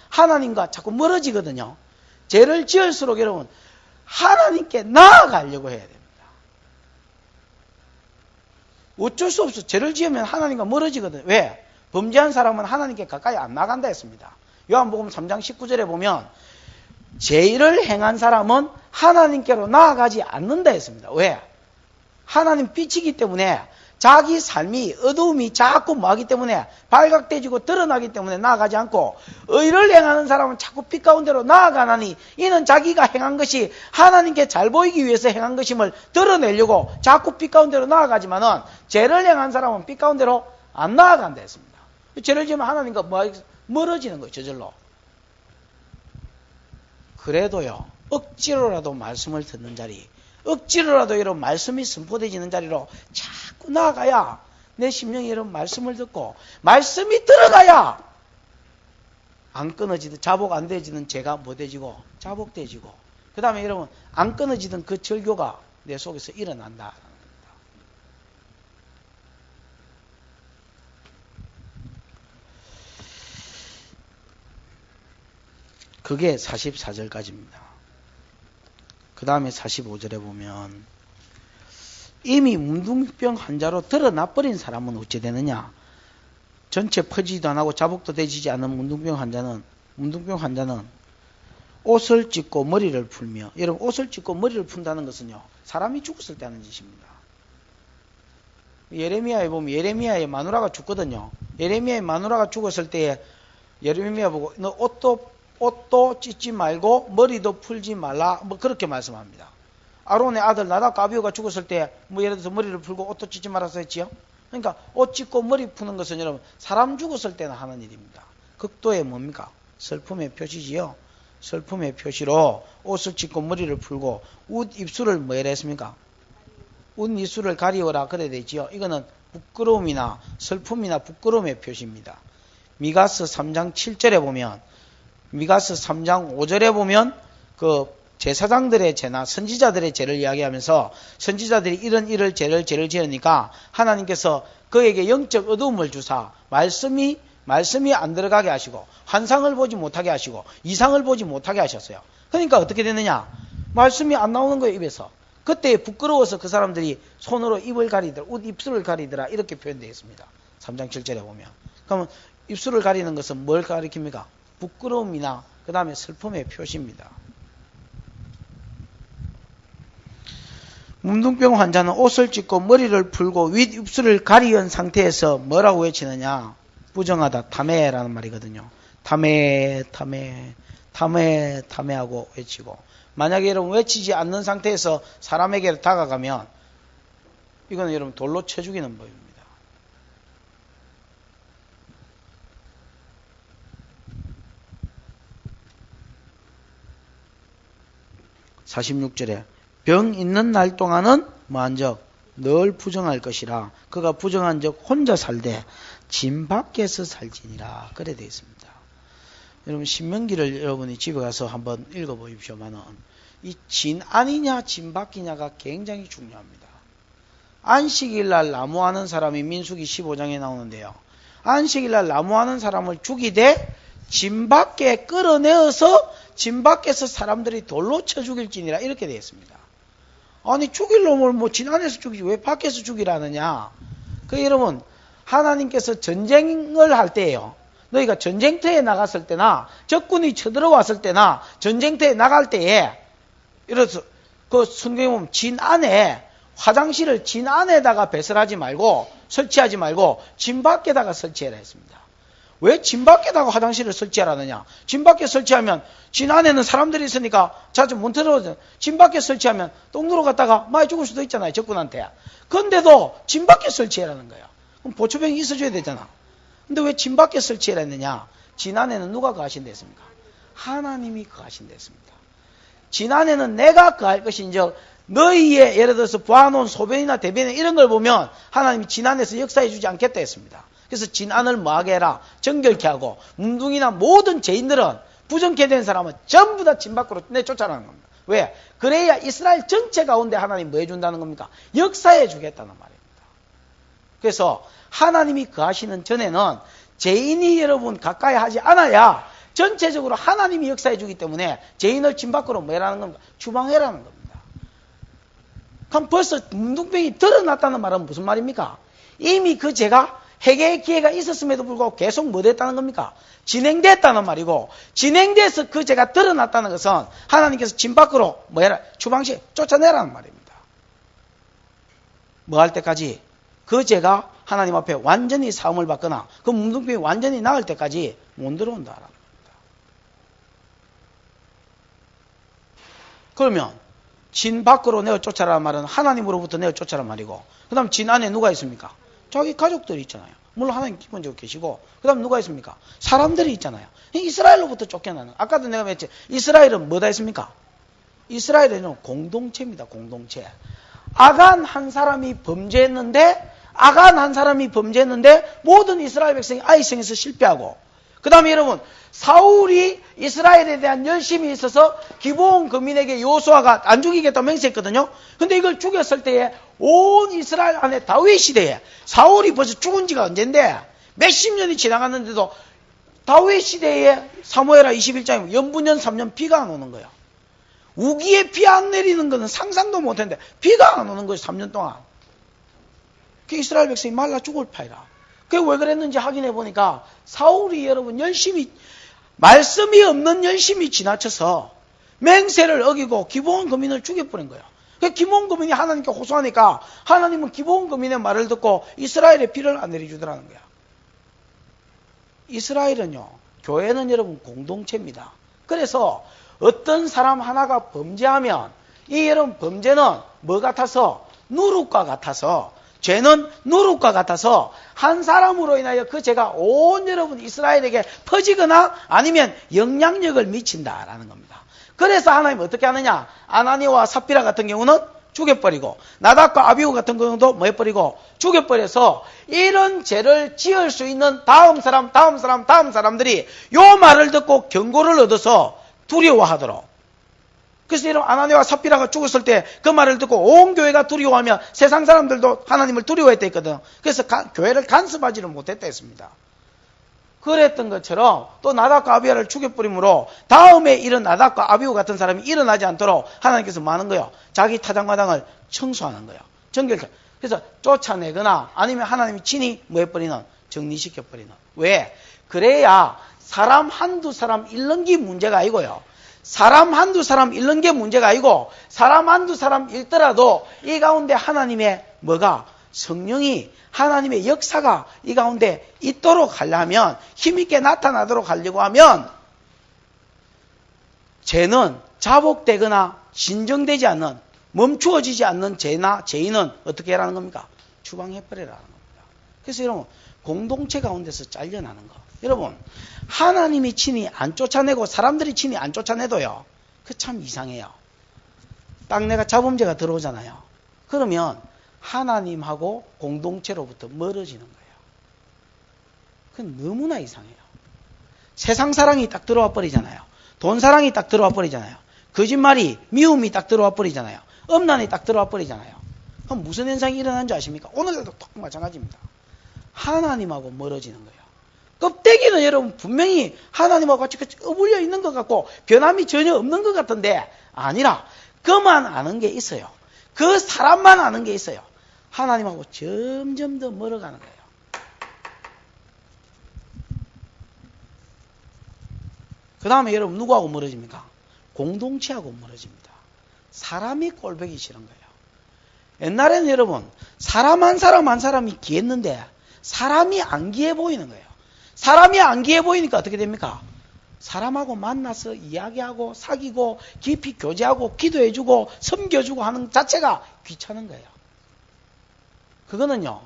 하나님과 자꾸 멀어지거든요. 죄를 지을수록 여러분 하나님께 나아가려고 해야 됩니다. 어쩔 수 없어. 죄를 지으면 하나님과 멀어지거든. 왜? 범죄한 사람은 하나님께 가까이 안 나간다 했습니다. 요한복음 3장 19절에 보면 죄를 행한 사람은 하나님께로 나아가지 않는다 했습니다. 왜? 하나님 빛이기 때문에 자기 삶이 어두움이 자꾸 뭐하기 때문에 발각되지고 드러나기 때문에 나아가지 않고 의를 행하는 사람은 자꾸 빛 가운데로 나아가나니 이는 자기가 행한 것이 하나님께 잘 보이기 위해서 행한 것임을 드러내려고 자꾸 빛 가운데로 나아가지만은 죄를 행한 사람은 빛 가운데로 안 나아간다 했습니다. 죄를 지으면 하나님과 멀어지는 거예요. 저절로. 그래도요. 억지로라도 말씀을 듣는 자리, 억지로라도 이런 말씀이 선포되지는 자리로 자꾸 나아가야 내 심령이 이런 말씀을 듣고 말씀이 들어가야 안 끊어지든 자복 안 되지는 죄가 못해지고 자복돼지고 그 다음에 여러분 안 끊어지던 그 절교가 내 속에서 일어난다. 그게 44절까지입니다. 그 다음에 45절에 보면 이미 문둥병 환자로 드러나버린 사람은 어찌 되느냐. 전체 퍼지지도 안 하고 자복도 되지 않은 문둥병 환자는 옷을 찢고 머리를 풀며, 여러분 옷을 찢고 머리를 푼다는 것은요 사람이 죽었을 때 하는 짓입니다. 예레미야에 보면 예레미야의 마누라가 죽거든요. 예레미야의 마누라가 죽었을 때에 예레미야 보고 너 옷도 찢지 말고 머리도 풀지 말라 뭐 그렇게 말씀합니다. 아론의 아들 나답과 아비후가 죽었을 때 뭐 예를 들어서 머리를 풀고 옷도 찢지 말아서 했지요. 그러니까 옷 찢고 머리 푸는 것은 여러분 사람 죽었을 때는 하는 일입니다. 극도의 뭡니까? 슬픔의 표시지요. 슬픔의 표시로 옷을 찢고 머리를 풀고 웃 입술을 뭐 이래 했습니까? 웃 입술을 가리워라 그래 되지요. 이거는 부끄러움이나 슬픔이나 부끄러움의 표시입니다. 미가서 3장 7절에 보면 미가서 3장 5절에 보면 그 제사장들의 죄나 선지자들의 죄를 이야기하면서 선지자들이 이런 죄를 지으니까 하나님께서 그에게 영적 어두움을 주사 말씀이 안 들어가게 하시고 환상을 보지 못하게 하시고 이상을 보지 못하게 하셨어요. 그러니까 어떻게 되느냐? 말씀이 안 나오는 거예요, 입에서. 그때 부끄러워서 그 사람들이 손으로 입을 가리더라, 웃 입술을 가리더라 이렇게 표현되어 있습니다. 3장 7절에 보면. 그러면 입술을 가리는 것은 뭘 가리킵니까? 부끄러움이나 그 다음에 슬픔의 표시입니다. 문둥병 환자는 옷을 찢고 머리를 풀고 윗 입술을 가리은 상태에서 뭐라고 외치느냐? 부정하다, 탐해라는 말이거든요. 탐해하고 외치고, 만약에 여러분 외치지 않는 상태에서 사람에게 다가가면 이거는 여러분 돌로 쳐 죽이는 법입니다. 46절에 병 있는 날 동안은 뭐한적 늘 부정할 것이라 그가 부정한 적 혼자 살되 진 밖에서 살지니라 그래 되어 있습니다. 여러분 신명기를 여러분이 집에 가서 한번 읽어보십시오만은 이 진 아니냐 진 밖이냐가 굉장히 중요합니다. 안식일날 나무하는 사람이 민수기 15장에 나오는데요. 안식일날 나무하는 사람을 죽이되 진 밖에 끌어내어서 진 밖에서 사람들이 돌로 쳐 죽일지니라 이렇게 되어 있습니다. 아니 죽일 놈을 뭐 진 안에서 죽이지 왜 밖에서 죽이라느냐. 그 여러분 하나님께서 전쟁을 할 때예요. 너희가 전쟁터에 나갔을 때나 적군이 쳐들어왔을 때나 전쟁터에 나갈 때에 이래서 그 성경에 보면 진 안에 화장실을 진 안에다가 배설하지 말고 설치하지 말고 진 밖에다가 설치해라 했습니다. 왜 진 밖에다가 화장실을 설치하라느냐? 진 밖에 설치하면 진 안에는 사람들이 있으니까 자주 못 들어오죠. 진 밖에 설치하면 똥누로 갔다가 많이 죽을 수도 있잖아요. 적군한테. 그런데도 진 밖에 설치해라는 거예요. 그럼 보초병이 있어줘야 되잖아. 근데 왜 진 밖에 설치해라 했느냐? 진 안에는 누가 거하신다 했습니까? 하나님이 거하신다 했습니다. 진 안에는 내가 거할 것인즉 너희의 예를 들어서 보아놓은 소변이나 대변이나 이런 걸 보면 하나님이 진 안에서 역사해 주지 않겠다 했습니다. 그래서 진 안을 뭐하게 해라? 정결케 하고 문둥이나 모든 죄인들은 부정케 된 사람은 전부 다 진 밖으로 내쫓아라는 겁니다. 왜? 그래야 이스라엘 전체 가운데 하나님 뭐 해준다는 겁니까? 역사해 주겠다는 말입니다. 그래서 하나님이 거하시는 전에는 죄인이 여러분 가까이 하지 않아야 전체적으로 하나님이 역사해 주기 때문에 죄인을 진 밖으로 뭐 해라는 겁니까? 추방해라는 겁니다. 그럼 벌써 문둥병이 드러났다는 말은 무슨 말입니까? 이미 그 죄가 회개의 기회가 있었음에도 불구하고 계속 뭐 됐다는 겁니까? 진행됐다는 말이고, 진행돼서 그 죄가 드러났다는 것은 하나님께서 진 밖으로 뭐해라? 추방시 쫓아내라는 말입니다. 뭐 할 때까지? 그 죄가 하나님 앞에 완전히 사함을 받거나 그 문둥병이 완전히 나을 때까지 못 들어온다라는 겁니다. 그러면 진 밖으로 내어 쫓아라는 말은 하나님으로부터 내어 쫓아라는 말이고, 그 다음 진 안에 누가 있습니까? 자기 가족들이 있잖아요. 물론 하나님 기본적으로 계시고, 그 다음 누가 있습니까? 사람들이 있잖아요. 이스라엘로부터 쫓겨나는, 아까도 내가 말했지, 이스라엘은 뭐다 했습니까? 이스라엘은 공동체입니다. 공동체. 아간 한 사람이 범죄했는데 모든 이스라엘 백성이 아이성에서 실패하고, 그 다음에 여러분, 사울이 이스라엘에 대한 열심이 있어서 기브온 거민에게 여호수아가 안 죽이겠다고 맹세했거든요. 근데 이걸 죽였을 때에 온 이스라엘 안에 다윗 시대에, 사울이 벌써 죽은 지가 언젠데 몇십 년이 지나갔는데도 다윗 시대에 사무엘하 21장에 연분연 3년 비가 안 오는 거예요. 우기에 비 안 내리는 거는 상상도 못했는데 비가 안 오는 거예요. 3년 동안. 그 이스라엘 백성이 말라 죽을 파이라. 그게 왜 그랬는지 확인해 보니까 사울이 여러분 열심히, 말씀이 없는 열심히 지나쳐서 맹세를 어기고 기브온 거민을 죽여버린 거예요. 그 기브온 거민이 하나님께 호소하니까 하나님은 기브온 거민의 말을 듣고 이스라엘에 비를 안 내려주더라는 거야. 이스라엘은요, 교회는 여러분 공동체입니다. 그래서 어떤 사람 하나가 범죄하면 이 여러분 범죄는 뭐 같아서? 누룩과 같아서, 죄는 누룩과 같아서 한 사람으로 인하여 그 죄가 온 여러분 이스라엘에게 퍼지거나 아니면 영향력을 미친다라는 겁니다. 그래서 하나님 어떻게 하느냐? 아나니와 삽비라 같은 경우는 죽여버리고, 나답과 아비후 같은 경우도 뭐 해버리고 죽여버려서 이런 죄를 지을 수 있는 다음 사람들이 요 말을 듣고 경고를 얻어서 두려워하도록. 그래서 이런 아나니와 삽비라가 죽었을 때 그 말을 듣고 온 교회가 두려워하며 세상 사람들도 하나님을 두려워했다 했거든. 그래서 교회를 간섭하지를 못했다 했습니다. 그랬던 것처럼 또 나답과 아비후를 죽여버림으로 다음에 이런 나답과 아비후 같은 사람이 일어나지 않도록 하나님께서 뭐 하는 거예요? 자기 타당마당을 청소하는 거예요. 정결. 그래서 쫓아내거나 아니면 하나님이 친히 뭐 해버리는? 정리시켜버리는. 왜? 그래야 사람 한두 사람 잃는 게 문제가 아니고요. 사람 한두 사람 잃는 게 문제가 아니고, 사람 한두 사람 잃더라도 이 가운데 하나님의 뭐가? 성령이, 하나님의 역사가 이 가운데 있도록 하려면, 힘있게 나타나도록 하려고 하면 죄는 자복되거나 진정되지 않는, 멈추어지지 않는 죄나 죄인은 어떻게 하라는 겁니까? 추방해버리라는 겁니다. 그래서 여러분, 공동체 가운데서 잘려나는 거. 여러분, 하나님이 친히 안 쫓아내고 사람들이 친히 안 쫓아내도요, 그 참 이상해요. 딱 내가 자범죄가 들어오잖아요. 그러면 하나님하고 공동체로부터 멀어지는 거예요. 그건 너무나 이상해요. 세상 사랑이 딱 들어와 버리잖아요. 돈 사랑이 딱 들어와 버리잖아요. 거짓말이, 미움이 딱 들어와 버리잖아요. 엄란이 딱 들어와 버리잖아요. 그럼 무슨 현상이 일어나는 줄 아십니까? 오늘도 똑 마찬가지입니다. 하나님하고 멀어지는 거예요. 껍데기는 여러분 분명히 하나님하고 같이 어울려 있는 것 같고 변함이 전혀 없는 것 같은데, 아니라 그만 아는 게 있어요. 그 사람만 아는 게 있어요. 하나님하고 점점 더 멀어가는 거예요. 그 다음에 여러분 누구하고 멀어집니까? 공동체하고 멀어집니다. 사람이 꼴보기 싫은 거예요. 옛날에는 여러분 사람 한 사람이 귀했는데 사람이 안 귀해 보이는 거예요. 사람이 안 귀해 보이니까 어떻게 됩니까? 사람하고 만나서 이야기하고 사귀고 깊이 교제하고 기도해주고 섬겨주고 하는 자체가 귀찮은 거예요. 그거는요,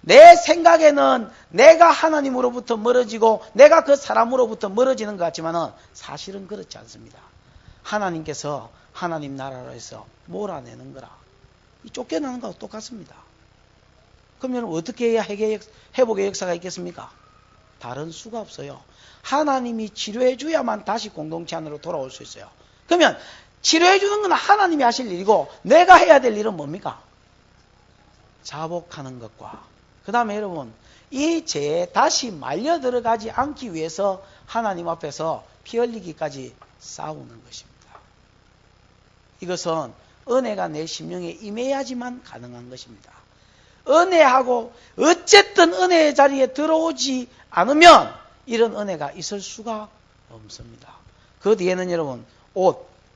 내 생각에는 내가 하나님으로부터 멀어지고 내가 그 사람으로부터 멀어지는 것 같지만은 사실은 그렇지 않습니다. 하나님께서 하나님 나라로 해서 몰아내는 거라. 쫓겨나는 거하고 똑같습니다. 그럼 여러분 어떻게 해야 회복의 역사가 있겠습니까? 다른 수가 없어요. 하나님이 치료해 줘야만 다시 공동체 안으로 돌아올 수 있어요. 그러면 치료해 주는 건 하나님이 하실 일이고 내가 해야 될 일은 뭡니까? 자복하는 것과 그 다음에 여러분 이 죄에 다시 말려 들어가지 않기 위해서 하나님 앞에서 피 흘리기까지 싸우는 것입니다. 이것은 은혜가 내 심령에 임해야지만 가능한 것입니다. 은혜하고 어쨌든 은혜의 자리에 들어오지 않으면 이런 은혜가 있을 수가 없습니다. 그 뒤에는 여러분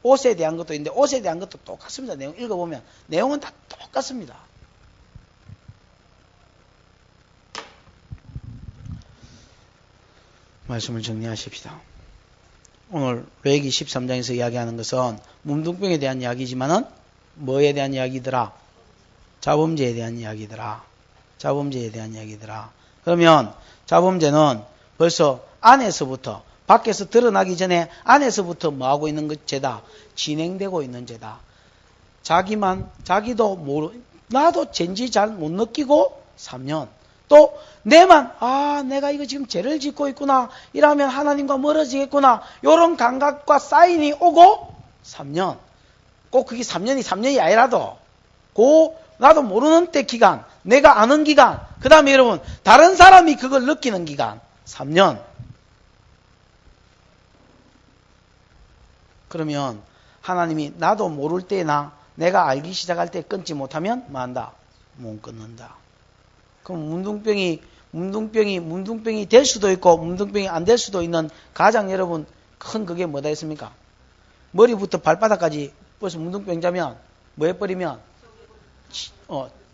옷에 대한 것도 있는데 옷에 대한 것도 똑같습니다. 내용 읽어보면 내용은 다 똑같습니다. 말씀을 정리하십시다. 오늘 레위기 13장에서 이야기하는 것은 문둥병에 대한 이야기지만은 뭐에 대한 이야기더라? 자범죄에 대한 이야기더라. 자범죄에 대한 이야기더라. 그러면 자범죄는 벌써 안에서부터 밖에서 드러나기 전에 안에서부터 뭐하고 있는 것 죄다? 진행되고 있는 죄다. 자기도 나도 죄인지 잘 못 느끼고 3년. 또 내만 내가 이거 지금 죄를 짓고 있구나. 이러면 하나님과 멀어지겠구나. 이런 감각과 사인이 오고 3년. 꼭 그게 3년이 아니라도 나도 모르는 때 기간, 내가 아는 기간, 그 다음에 여러분 다른 사람이 그걸 느끼는 기간 3년. 그러면 하나님이 나도 모를 때나 내가 알기 시작할 때 끊지 못하면 뭐한다? 못 끊는다. 그럼 문둥병이 될 수도 있고 문둥병이 안 될 수도 있는 가장 여러분 큰 그게 뭐다 했습니까? 머리부터 발바닥까지 벌써 문둥병자면 뭐 해버리면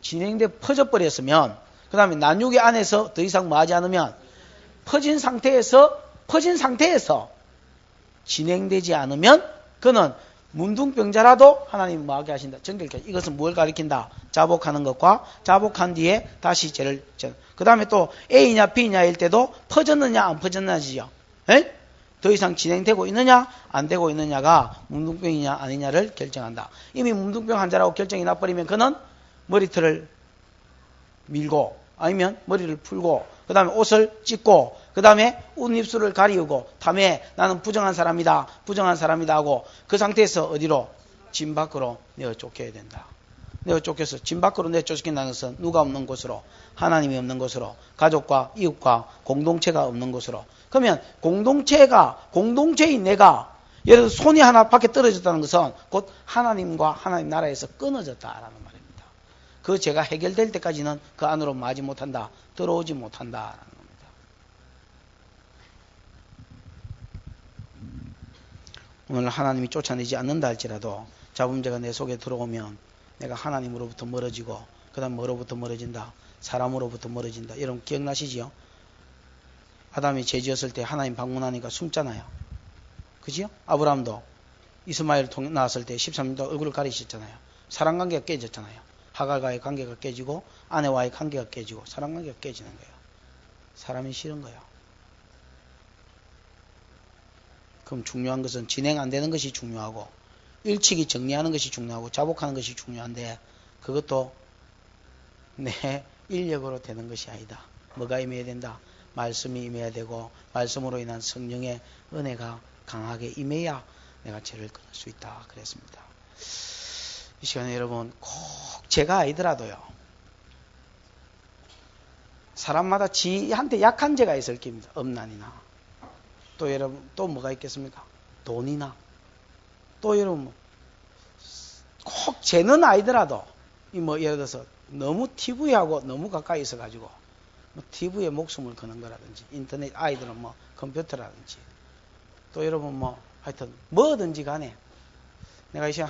진행돼 퍼져버렸으면 그 다음에 난육의 안에서 더 이상 뭐 하지 않으면 퍼진 상태에서 진행되지 않으면 그는 문둥병자라도 하나님 뭐하게 하신다. 정결케. 이것은 뭘 가리킨다? 자복하는 것과 자복한 뒤에 다시 죄를 그 다음에 또 A냐 B냐일 때도 퍼졌느냐 안 퍼졌느냐지요. 더 이상 진행되고 있느냐 안 되고 있느냐가 문둥병이냐 아니냐를 결정한다. 이미 문둥병 환자라고 결정이 나버리면 그는 머리털을 밀고 아니면 머리를 풀고 그 다음에 옷을 찢고 그 다음에 웃입술을 가리우고 다음에 나는 부정한 사람이다 하고 그 상태에서 어디로? 진 밖으로 내어 쫓겨야 된다. 내어 쫓겨서 진 밖으로 내어 쫓긴다는 것은 누가 없는 곳으로? 하나님이 없는 곳으로, 가족과 이웃과 공동체가 없는 곳으로. 그러면 공동체인 내가 예를 들어 손이 하나 밖에 떨어졌다는 것은 곧 하나님과 하나님 나라에서 끊어졌다라는 말입니다. 그 죄가 해결될 때까지는 그 안으로 마지 못한다. 들어오지 못한다라는 겁니다. 오늘 하나님이 쫓아내지 않는다 할지라도 자범죄가 내 속에 들어오면 내가 하나님으로부터 멀어지고 그 다음 뭐로부터 멀어진다? 사람으로부터 멀어진다. 여러분 기억나시지요? 아담이 죄 지었을 때 하나님 방문하니까 숨잖아요. 그지요? 아브라함도 이스마엘 낳았을 때 13년 동안 얼굴을 가리셨잖아요. 사랑관계가 깨졌잖아요. 하갈과의 관계가 깨지고 아내와의 관계가 깨지고 사랑관계가 깨지는 거예요. 사람이 싫은 거예요. 그럼 중요한 것은 진행 안 되는 것이 중요하고 일찍이 정리하는 것이 중요하고 자복하는 것이 중요한데 그것도 내 인력으로 되는 것이 아니다. 뭐가 임해야 된다? 말씀이 임해야 되고 말씀으로 인한 성령의 은혜가 강하게 임해야 내가 죄를 끊을 수 있다 그랬습니다. 이 시간에 여러분 꼭 죄가 아니더라도요. 사람마다 지한테 약한 죄가 있을 겁니다. 음란이나 또 여러분 또 뭐가 있겠습니까? 돈이나 또 여러분 꼭 죄는 아니더라도 뭐 예를 들어서 너무 TV하고 너무 가까이 있어가지고 뭐 TV에 목숨을 거는 거라든지 인터넷 아이들은 뭐 컴퓨터라든지 또 여러분 뭐 하여튼 뭐든지 간에 내가 이 시간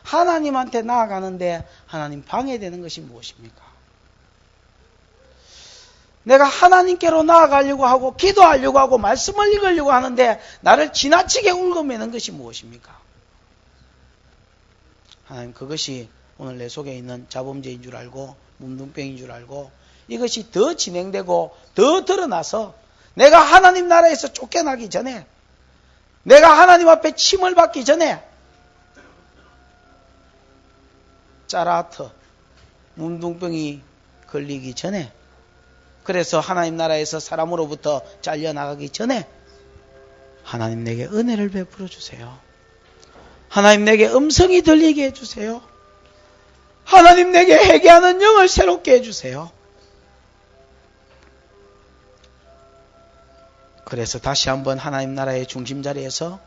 하나님한테 나아가는데 하나님 방해되는 것이 무엇입니까? 내가 하나님께로 나아가려고 하고 기도하려고 하고 말씀을 읽으려고 하는데 나를 지나치게 울고매는 것이 무엇입니까? 하나님 그것이 오늘 내 속에 있는 자범죄인 줄 알고 문둥병인 줄 알고 이것이 더 진행되고 더 드러나서 내가 하나님 나라에서 쫓겨나기 전에 내가 하나님 앞에 침을 받기 전에 짜라트 문둥병이 걸리기 전에 그래서 하나님 나라에서 사람으로부터 잘려나가기 전에 하나님 내게 은혜를 베풀어 주세요. 하나님 내게 음성이 들리게 해주세요. 하나님 내게 회개하는 영을 새롭게 해주세요. 그래서 다시 한번 하나님 나라의 중심자리에서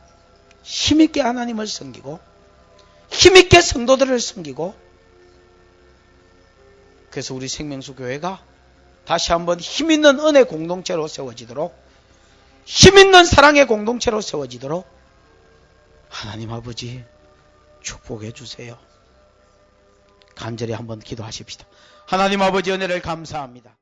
힘있게 하나님을 섬기고 힘있게 성도들을 섬기고 그래서 우리 생명수 교회가 다시 한번 힘있는 은혜 공동체로 세워지도록, 힘있는 사랑의 공동체로 세워지도록 하나님 아버지 축복해 주세요. 간절히 한번 기도하십시다. 하나님 아버지 은혜를 감사합니다.